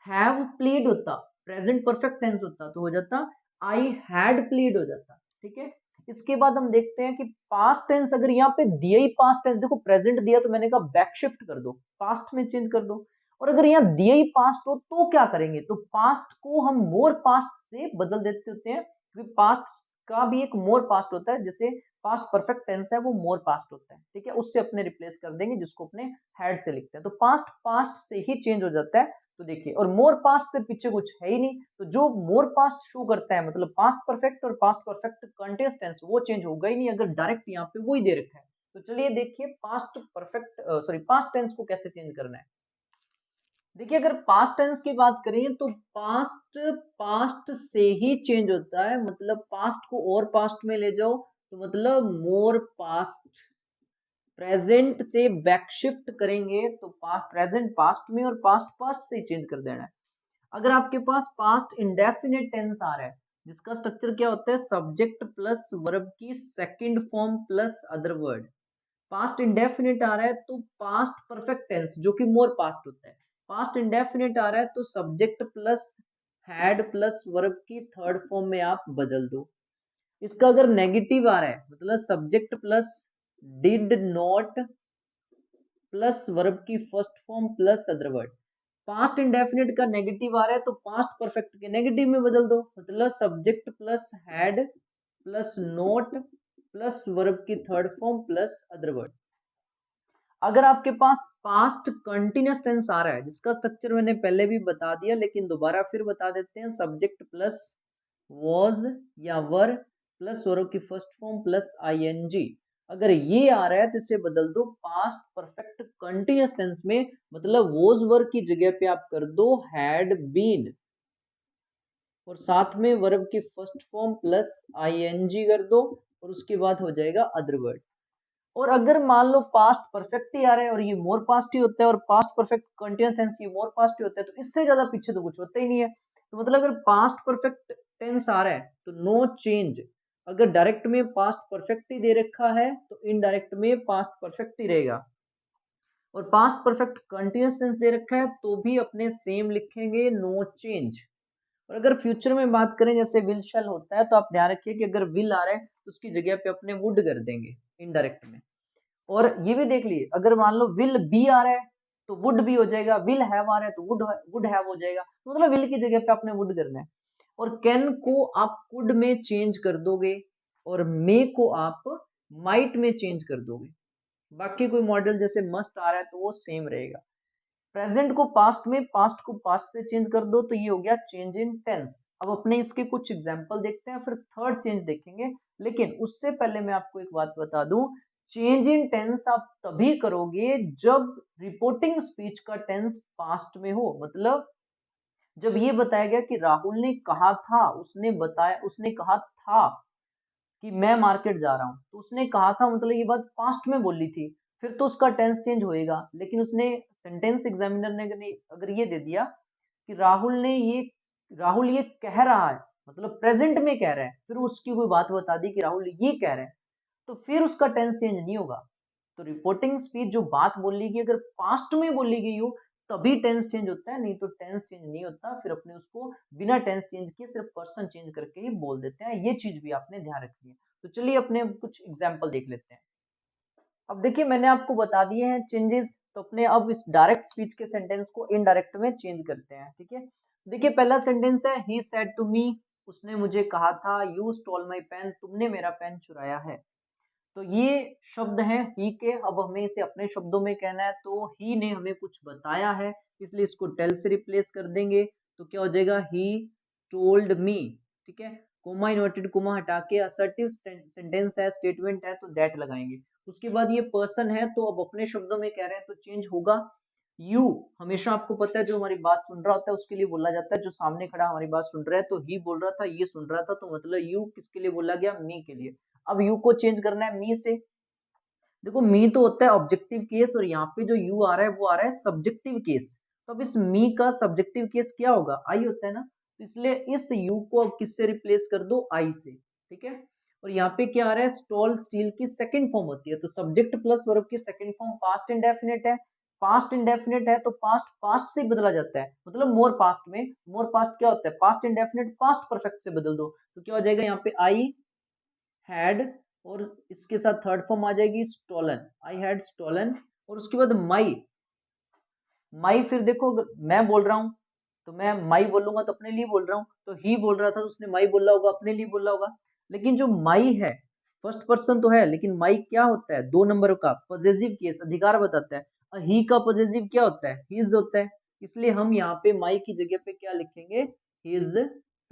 हैव प्लेड होता, प्रेजेंट परफेक्ट टेंस होता तो हो जाता आई हैड प्लेड हो जाता। ठीक है, इसके बाद हम देखते हैं कि पास्ट टेंस, अगर यहाँ पे दिया ही पास्ट टेंस, देखो प्रेजेंट दिया तो मैंने कहा बैक शिफ्ट कर दो, पास्ट में चेंज कर दो, और अगर यहाँ दिया ही पास्ट हो तो क्या करेंगे, तो पास्ट को हम मोर पास्ट से बदल देते होते हैं, क्योंकि पास्ट का भी एक मोर पास्ट होता है, जैसे पास्ट परफेक्ट टेंस है वो मोर पास्ट होता है। ठीक है, उससे अपने रिप्लेस कर देंगे, जिसको अपने हैड से लिखते हैं, तो पास्ट पास्ट से ही चेंज हो जाता है। तो देखिए, और मोर पास्ट से पीछे कुछ है ही नहीं, तो जो मोर पास्ट शो करता है मतलब पास्ट परफेक्ट और पास्ट परफेक्ट कंटिन्यूअस टेंस, वो चेंज होगा ही नहीं अगर डायरेक्ट यहाँ पे वही दे रखा है। तो चलिए देखिए past perfect sorry past tense को कैसे चेंज करना है। देखिए, अगर पास्ट टेंस की बात करें तो पास्ट पास्ट से ही चेंज होता है, मतलब पास्ट को और पास्ट में ले जाओ तो मतलब मोर पास्ट, प्रेजेंट से बैक शिफ्ट करेंगे तो पास्ट प्रेजेंट पास्ट में और पास्ट पास्ट से ही चेंज कर देना है। अगर आपके पास पास्ट इंडेफिनिट टेंस आ रहा है, जिसका स्ट्रक्चर क्या होता है, सब्जेक्ट प्लस वर्ब की second form plus other word, past indefinite आ रहा है तो पास्ट परफेक्ट टेंस जो कि मोर पास्ट होता है, पास्ट इंडेफिनिट आ रहा है तो subject plus had plus verb की थर्ड फॉर्म में आप बदल दो। इसका अगर नेगेटिव आ रहा है मतलब subject plus did not plus verb की first form plus other word, past indefinite का नेगेटिव आ रहा है तो पास्ट परफेक्ट के नेगेटिव में बदल दो, मतलब subject plus had plus not plus verb की third form plus other word. अगर आपके पास पास्ट कंटिन्यूअस टेंस आ रहा है, जिसका स्ट्रक्चर मैंने पहले भी बता दिया लेकिन दोबारा फिर बता देते हैं, सब्जेक्ट प्लस वॉज या वर प्लस वर्ब की फर्स्ट फॉर्म प्लस आईएनजी, अगर ये आ रहा है तो इसे बदल दो पास्ट परफेक्ट कंटिन्यूअस टेंस में, मतलब वॉज वर की जगह पे आप कर दो हैड बीन, और साथ में वर्ब की फर्स्ट फॉर्म प्लस आईएनजी कर दो, और उसके बाद हो जाएगा अदर वर्ड। और अगर मान लो पास्ट परफेक्ट ही आ रहा है और ये मोर पास्ट ही होता है, और पास्ट परफेक्ट कंटिन्यूअस टेंस ये मोर पास्ट ही होता है, तो इससे ज्यादा पीछे तो कुछ होता ही नहीं है। तो मतलब अगर पास्ट परफेक्ट टेंस आ रहा है तो नो चेंज, अगर डायरेक्ट में पास्ट परफेक्ट ही दे रखा है तो इनडायरेक्ट में पास्ट परफेक्ट ही रहेगा, और पास्ट परफेक्ट कंटिन्यूअस टेंस दे रखा है तो भी अपने सेम लिखेंगे, नो चेंज। और अगर फ्यूचर में बात करें जैसे विल शैल होता है, तो आप ध्यान रखिए कि अगर विल आ रहा है तो उसकी जगह पे अपने वुड कर देंगे इनडायरेक्ट में। और ये भी देख लिए, अगर मान लो विल बी आ रहा है तो वुड भी हो जाएगा, विल हैव आ रहा है तो वुड हैव हो जाएगा, तो मतलब विल की जगह पे आपने वुड करना है। और कैन को आप कुड में चेंज कर दोगे, और मे को आप माइट में चेंज कर दोगे, बाकी कोई मॉडल जैसे मस्ट आ रहा है तो वो सेम रहेगा। प्रेजेंट को पास्ट में, पास्ट को पास्ट से चेंज कर दो, तो ये हो गया चेंज इन टेंस। अब अपने इसके कुछ एग्जांपल देखते हैं, फिर थर्ड चेंज देखेंगे, लेकिन उससे पहले मैं आपको एक बात बता दूं, चेंज इन टेंस आप तभी करोगे जब रिपोर्टिंग स्पीच का टेंस पास्ट में हो, मतलब जब ये बताया गया कि राहुल ने कहा था, उसने बताया, उसने कहा था कि मैं मार्केट जा रहा हूँ, तो उसने कहा था मतलब ये बात पास्ट में बोली थी, फिर तो उसका टेंस चेंज होएगा। लेकिन उसने सेंटेंस एग्जामिनर ने अगर ये दे दिया कि राहुल ये कह रहा है, मतलब प्रेजेंट में कह रहा है, फिर उसकी कोई बात बता दी कि राहुल ये कह रहे हैं, तो फिर उसका टेंस चेंज नहीं होगा। तो रिपोर्टिंग स्पीच जो बात बोली गई अगर पास्ट में बोली गई हो तभी टेंस चेंज होता है, नहीं तो टेंस चेंज नहीं होता, फिर अपने उसको बिना टेंस चेंज किए सिर्फ पर्सन चेंज करके ही बोल देते हैं, ये चीज भी आपने ध्यान रखनी है। तो चलिए अपने कुछ एग्जाम्पल देख लेते हैं। अब देखिए, मैंने आपको बता दिए हैं चेंजेस, तो अपने अब इस डायरेक्ट स्पीच के सेंटेंस को इनडायरेक्ट में चेंज करते हैं। ठीक है, देखिए पहला सेंटेंस है ही सेड टू मी, उसने मुझे कहा था, यू स्टोल माई पेन, तुमने मेरा पेन चुराया है। तो ये शब्द हैं ही के, अब हमें इसे अपने शब्दों में कहना है, तो ही ने हमें कुछ बताया है, इसलिए इसको टेल से रिप्लेस कर देंगे, तो क्या हो जाएगा ही टोल्ड मी। ठीक है, कोमा इन्वर्टेड कोमा हटा के असर्टिव सेंटेंस है, स्टेटमेंट है, तो दैट लगाएंगे। उसके बाद ये पर्सन है, तो अब अपने शब्दों में कह रहे हैं तो चेंज होगा यू। हमेशा आपको पता है जो हमारी बात सुन रहा होता है उसके लिए बोला जाता है, जो सामने खड़ा हमारी बात सुन रहा है, तो ही बोल रहा था, ये सुन रहा था, तो मतलब यू किसके लिए बोला गया, मी के लिए। अब यू को चेंज करना है मी से। देखो मी तो होता है ऑब्जेक्टिव केस, और यहाँ पे जो यू आ रहा है वो आ रहा है सब्जेक्टिव केस, तो अब इस मी का सब्जेक्टिव केस क्या होगा, आई होता है ना, इसलिए इस यू को अब किससे रिप्लेस कर दो, आई से, ठीक है। और यहाँ पे क्या आ रहा है, स्टॉल स्टील की सेकंड फॉर्म होती है, तो सब्जेक्ट प्लस वर्ब की सेकंड फॉर्म पास्ट इंडेफिनिट है। पास्ट इंडेफिनिट है तो पास्ट पास्ट से बदला जाता है, मतलब मोर पास्ट में, मोर पास्ट क्या होता है, पास्ट इंडेफिनिट पास्ट परफेक्ट से बदल दो, तो क्या हो जाएगा यहाँ पे आई हैड, और इसके साथ थर्ड फॉर्म आ जाएगी स्टोलन, आई हैड स्टोलन, और उसके बाद माई, माई फिर देखो मैं बोल रहा हूँ तो मैं माई बोलूंगा तो अपने लिए बोल रहा हूँ, तो ही बोल रहा था तो उसने माई बोला होगा, अपने लिए बोला होगा। लेकिन जो माई है फर्स्ट पर्सन तो है, लेकिन माई क्या होता है, 2 नंबर का पॉजेसिव केस, अधिकार बताता है, और ही का पॉजेसिव क्या होता है, हिज होता है। इसलिए हम यहाँ पे माई की जगह पे क्या लिखेंगे, हिज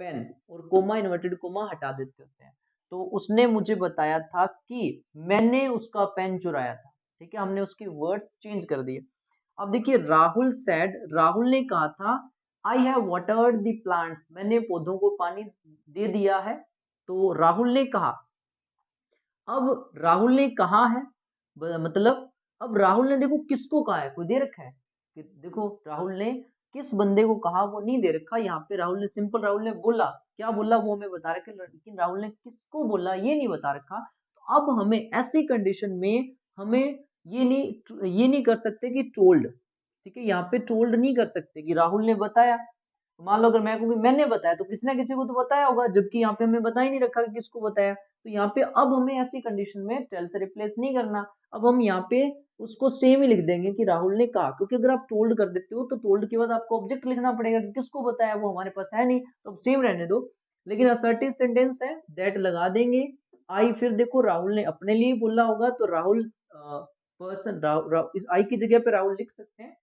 पेन, और कोमा इन्वर्टेड कोमा हटा देते होते हैं। तो उसने मुझे बताया था कि मैंने उसका पेन चुराया था, ठीक है, हमने उसके वर्ड्स चेंज कर दिए। अब देखिए राहुल सेड, राहुल ने कहा था I have watered the plants, मैंने पौधों को पानी दे दिया है, तो राहुल ने कहा। अब राहुल ने कहा है, मतलब अब राहुल ने देखो किसको कहा है, कोई दे रखा है कि देखो राहुल ने किस बंदे को कहा वो नहीं दे रखा, यहाँ पे राहुल ने सिंपल राहुल ने बोला, क्या बोला वो हमें बता रखा है, लेकिन राहुल ने किसको बोला ये नहीं बता रखा। तो अब हमें ऐसी कंडीशन में हमें ये नहीं कर सकते कि टोल्ड, ठीक है, यहाँ पे टोल्ड नहीं कर सकते कि राहुल ने बताया। तो मान लो अगर मैं कहूँ मैंने बताया तो किसी ना किसी को तो बताया होगा, जबकि यहाँ पे हमें बता ही नहीं रखा कि किसको बताया। तो यहाँ पे अब हमें ऐसी कंडीशन में टेल से रिप्लेस नहीं करना, अब हम यहाँ पे उसको सेम ही लिख देंगे कि राहुल ने कहा, क्योंकि अगर आप टोल्ड कर देते हो तो टोल्ड के बाद आपको ऑब्जेक्ट लिखना पड़ेगा कि किसको बताया, वो हमारे पास है नहीं, तो अब सेम रहने दो। लेकिन असर्टिव सेंटेंस है, दैट लगा देंगे। आई फिर देखो राहुल ने अपने लिए बोला होगा तो राहुल पर्सन, इस आई की जगह पे राहुल लिख सकते हैं,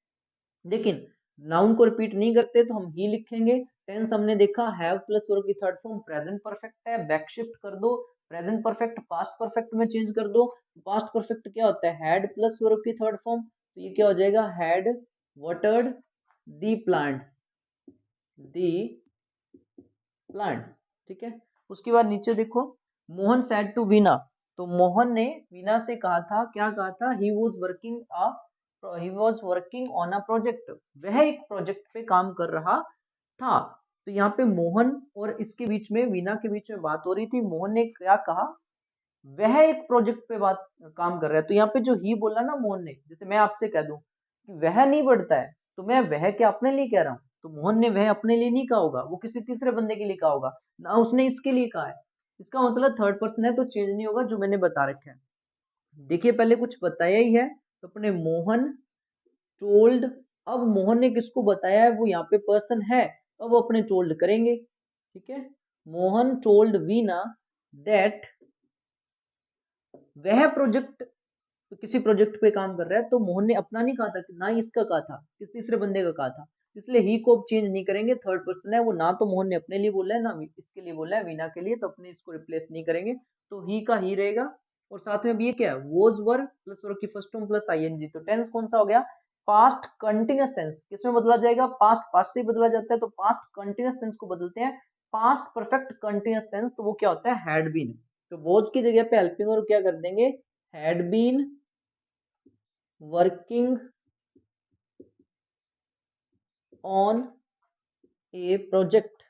लेकिन नाउन को रिपीट नहीं करते तो हम ही लिखेंगे। टेंस हमने देखा हैव प्लस वर्ब की थर्ड फॉर्म प्रेजेंट परफेक्ट है, बैक शिफ्ट कर दो, प्रेजेंट परफेक्ट पास्ट परफेक्ट में चेंज कर दो। पास्ट परफेक्ट क्या होता है, हैड प्लस वर्ब की थर्ड फॉर्म, तो ये क्या हो जाएगा, had watered the plants, the plants, ठीक है। उसके बाद नीचे देखो मोहन सैड टू वीना, तो मोहन ने वीना से कहा था, क्या कहा था, he was working on a project, वह एक प्रोजेक्ट पे काम कर रहा था। तो यहाँ पे मोहन और इसके बीच में वीना के बीच में बात हो रही थी, मोहन ने क्या कहा, वह एक प्रोजेक्ट पे बात काम कर रहा है। तो यहाँ पे जो ही बोला ना मोहन ने, जैसे मैं आपसे कह दूं कि वह नहीं बढ़ता है, तो मैं वह क्या अपने लिए कह रहा हूँ, तो मोहन ने वह अपने लिए नहीं कहा होगा, वो किसी तीसरे बंदे के लिए कहा होगा ना, उसने इसके लिए कहा है। इसका मतलब थर्ड पर्सन है तो चेंज नहीं होगा, जो मैंने बता रखा है। देखिए पहले कुछ बताया ही है, तो अपने मोहन टोल्ड, अब मोहन ने किसको बताया है, वो यहाँ पे पर्सन है, तो वो अपने टोल्ड करेंगे, ठीक है। मोहन टोल्ड वीना दैट, वह प्रोजेक्ट, तो किसी प्रोजेक्ट पे काम कर रहा है, तो मोहन ने अपना नहीं कहा था, ना ही इसका कहा था, किस तीसरे बंदे का कहा था, इसलिए ही को चेंज नहीं करेंगे, थर्ड पर्सन है वो, ना तो मोहन ने अपने लिए बोला है ना इसके लिए बोला है वीना के लिए, तो अपने इसको रिप्लेस नहीं करेंगे, तो ही का ही रहेगा। और साथ में अब ये क्या है, वोज वर प्लस वर्ब की फर्स्ट फॉर्म प्लस आईएनजी, तो टेंस कौन सा हो गया, पास्ट कंटिन्यूअस टेंस, किसमें बदला जाएगा, पास्ट पास्ट से बदला जाता है, तो पास्ट कंटिन्यूअस टेंस को बदलते हैं पास्ट परफेक्ट कंटिन्यूअस टेंस, तो वो क्या होता है, हैड बीन, तो वोज की जगह पे हेल्पिंग और क्या कर देंगे, had been working on a project,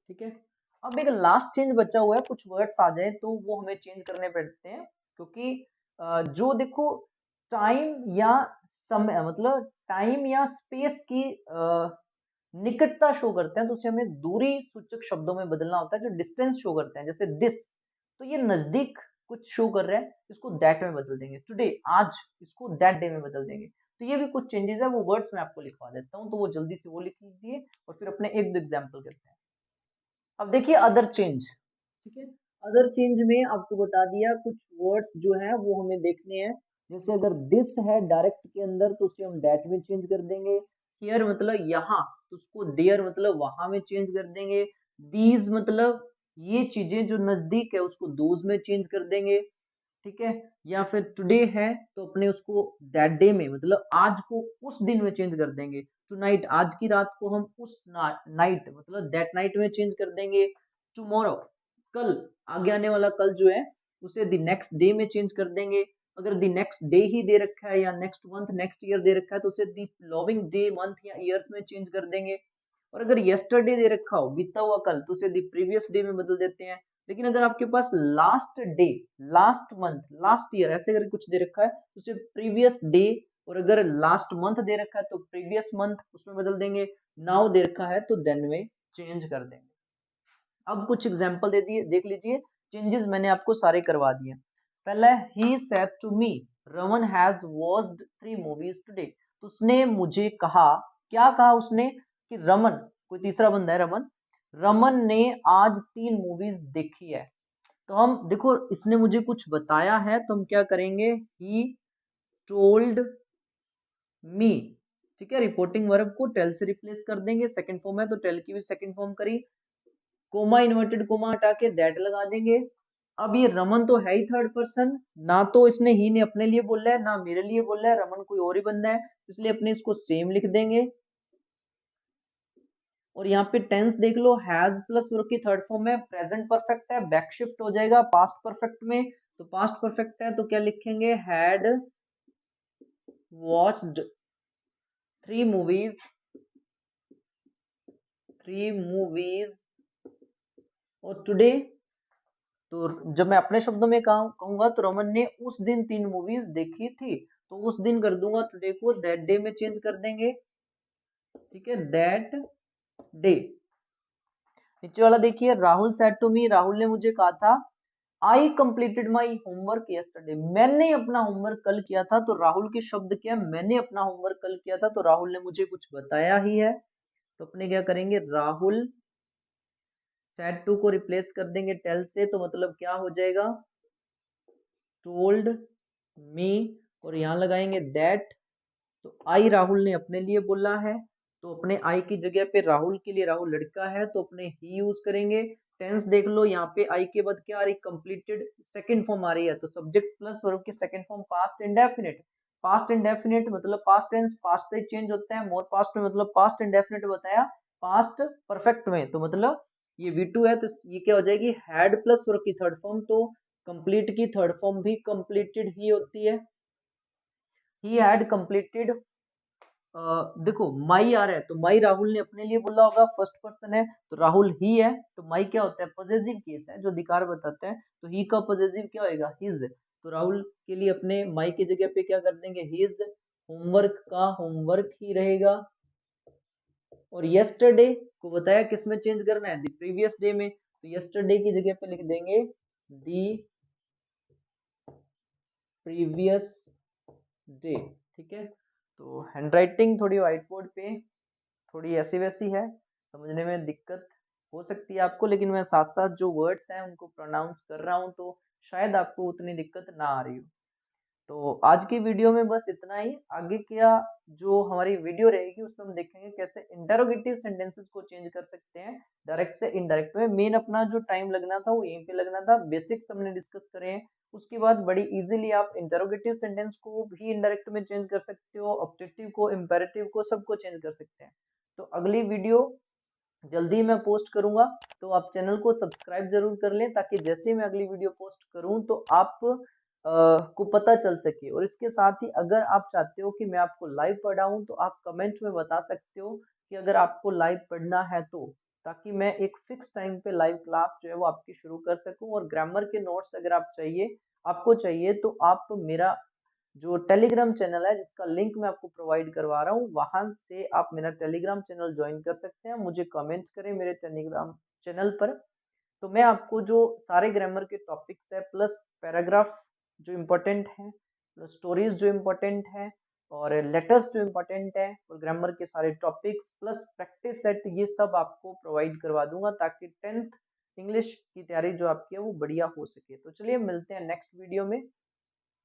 ठीक है। अब एक लास्ट चेंज बचा हुआ है, कुछ वर्ड्स आ जाए तो वो हमें चेंज करने पड़ते हैं, क्योंकि जो देखो टाइम या समय, मतलब टाइम या स्पेस की निकटता शो करते हैं, तो उसे हमें दूरी सूचक शब्दों में बदलना होता है, जो डिस्टेंस शो करते हैं, जैसे दिस, तो ये नजदीक कुछ शो कर रहा है, इसको दैट में बदल देंगे, टुडे आज, इसको दैट डे में बदल देंगे। तो ये भी कुछ चेंजेस है, वो वर्ड्स मैं आपको लिखवा देता हूँ, तो वो जल्दी से वो लिख लीजिए, और फिर अपने एक दो एग्जाम्पल करते हैं। अब देखिए अदर चेंज, ठीक है, अदर चेंज में आपको बता दिया कुछ वर्ड्स जो है वो हमें देखने हैं, जैसे अगर दिस है डायरेक्ट के अंदर तो उसे हम दैट में चेंज कर देंगे, हियर मतलब यहाँ, तो उसको देयर मतलब वहां में चेंज कर देंगे, दीज मतलब ये चीजें जो नजदीक है उसको दोज में चेंज कर देंगे, ठीक है। या फिर टुडे है तो अपने उसको दैट डे में, मतलब आज को उस दिन में चेंज कर देंगे, टू नाइट आज की रात को हम उस नाइट मतलब दैट नाइट में चेंज कर देंगे, टुमारो कल, आगे आने वाला कल जो है उसे द नेक्स्ट डे में चेंज कर देंगे। अगर दी नेक्स्ट डे ही दे रखा है या नेक्स्ट मंथ नेक्स्ट ईयर दे रखा है तो उसे दी फॉलोइंग डे मंथ या ईयर्स में चेंज कर देंगे। और अगर यस्टरडे दे रखा हो बीता हुआ कल तो उसे दी प्रीवियस डे में बदल देते हैं। लेकिन अगर आपके पास last day, last month, last year ऐसे अगर कुछ दे रखा है तो उसे प्रीवियस डे, और अगर लास्ट मंथ दे रखा है तो प्रीवियस मंथ उसमें बदल देंगे। नाउ दे रखा है तो देन में चेंज कर देंगे। अब कुछ एग्जांपल दे दिए, देख लीजिए। चेंजेस मैंने आपको सारे करवा दिए। पहला है he said to me Raman has watched 3 movies today. तो उसने मुझे कहा, क्या कहा उसने, कि रमन, कोई तीसरा बंदा है रमन, रमन ने आज 3 मूवीज देखी है। तो हम देखो इसने मुझे कुछ बताया है तो हम क्या करेंगे, ही टोल्ड मी। ठीक है, रिपोर्टिंग वर्ब को टेल से रिप्लेस कर देंगे, सेकंड फॉर्म है तो टेल की भी सेकंड फॉर्म करी, कोमा इन्वर्टेड कोमा हटा के दैट लगा देंगे। अब ये रमन तो है ही थर्ड पर्सन, ना तो इसने ही ने अपने लिए बोला है ना मेरे लिए बोला है, रमन कोई और ही बंदा है, इसलिए अपने इसको सेम लिख देंगे। और यहाँ पे टेंस देख लो, हैज प्लस वर्ब की थर्ड फॉर्म है, प्रेजेंट परफेक्ट है, बैक शिफ्ट हो जाएगा पास्ट परफेक्ट में। तो पास्ट परफेक्ट है तो क्या लिखेंगे, हैड वॉच्ड 3 मूवीज, 3 मूवीज और टुडे। तो जब मैं अपने शब्दों में कहूंगा तो रमन ने उस दिन 3 मूवीज देखी थी, तो उस दिन कर दूंगा टुडे को दैट डे में चेंज कर देंगे। ठीक है, दैट डे। नीचे वाला देखिए, Rahul said to me, Rahul ने मुझे कहा था I completed my homework yesterday, मैंने अपना होमवर्क कल किया था। तो राहुल के शब्द क्या, मैंने अपना होमवर्क कल किया था, तो राहुल ने मुझे कुछ बताया ही है। तो अपने क्या करेंगे, राहुल सेड टू को रिप्लेस कर देंगे टेल से, तो मतलब क्या हो जाएगा, टोल्ड मी, और यहां लगाएंगे दैट। तो आई राहुल ने अपने लिए बोला है, तो अपने आई की जगह पे राहुल के लिए, राहुल लड़का है तो अपने ही यूज करेंगे। टेंस देख लो, यहाँ पे आई के बाद क्या आ रही, कंप्लीटेड सेकंड फॉर्म आ रही है, तो सब्जेक्ट प्लस वर्ब की second form past indefinite. Past indefinite मतलब पास्ट टेंस, पास्ट से चेंज होता है, मोर पास्ट में मतलब पास्ट इंडेफिनिट बताया, पास्ट परफेक्ट में तो मतलब ये V2 है तो ये क्या हो जाएगी, हैड प्लस वर्ब की थर्ड फॉर्म। तो कंप्लीट की थर्ड फॉर्म भी कंप्लीटेड ही होती है। ही हैड कंप्लीटेड, देखो माई आ रहा है तो माई राहुल ने अपने लिए बोला होगा, फर्स्ट पर्सन है तो राहुल ही है, तो माई क्या होता है, पॉजेसिव केस है जो अधिकार बताता है, तो ही का पॉजेसिव क्या होएगा, हिज। तो राहुल के लिए अपने माई की जगह पे क्या कर देंगे, हिज, होमवर्क का होमवर्क ही रहेगा। और यस्टरडे को बताया किस में चेंज करना है, द प्रीवियस डे में, तो यस्टरडे की जगह पे लिख देंगे द प्रीवियस डे। ठीक है, तो हैंडराइटिंग थोड़ी व्हाइट बोर्ड पे थोड़ी ऐसी वैसी है, समझने में दिक्कत हो सकती है आपको, लेकिन मैं साथ साथ जो वर्ड्स हैं उनको प्रोनाउंस कर रहा हूँ तो शायद आपको उतनी दिक्कत ना आ रही हो। तो आज की वीडियो में बस इतना ही। आगे क्या जो हमारी वीडियो रहेगी उसमें हम देखेंगे कैसे इंटरोगेटिव सेंटेंसेस को चेंज कर सकते हैं डायरेक्ट से इनडायरेक्ट में। मेन अपना जो टाइम लगना था वो यहीं पे लगना था, बेसिक्स हमने डिस्कस करे हैं। उसके बाद बड़ी इजीली आप इंटरोगेटिव सेंटेंस को भी इनडायरेक्ट में चेंज कर सकते हो, ऑब्जेक्टिव को, इंपेरेटिव को, सबको चेंज कर सकते हैं। तो अगली वीडियो जल्दी मैं पोस्ट करूंगा, तो आप चैनल को सब्सक्राइब जरूर कर लें ताकि जैसे मैं अगली वीडियो पोस्ट करूं तो आप को पता चल सके। और इसके साथ ही अगर आप चाहते हो कि मैं आपको लाइव पढ़ाऊं तो आप कमेंट में बता सकते हो कि अगर आपको लाइव पढ़ना है तो, ताकि मैं एक फिक्स टाइम पे लाइव क्लास जो है वो आपकी शुरू कर सकूं। और ग्रामर के नोट्स अगर आपको चाहिए तो आप मेरा जो टेलीग्राम चैनल है जिसका लिंक मैं आपको प्रोवाइड करवा रहा हूँ, वहां से आप मेरा टेलीग्राम चैनल ज्वाइन कर सकते हैं। मुझे कमेंट करें मेरे टेलीग्राम चैनल पर, तो मैं आपको जो सारे ग्रामर के टॉपिक्स है प्लस पैराग्राफ जो इम्पोर्टेंट है, प्लस स्टोरीज जो इम्पोर्टेंट है, और लेटर्स जो इम्पोर्टेंट है, और ग्रामर के सारे टॉपिक्स प्लस प्रैक्टिस सेट, ये सब आपको प्रोवाइड करवा दूंगा ताकि 10th इंग्लिश की तैयारी जो आपकी है वो बढ़िया हो सके। तो चलिए मिलते हैं नेक्स्ट वीडियो में।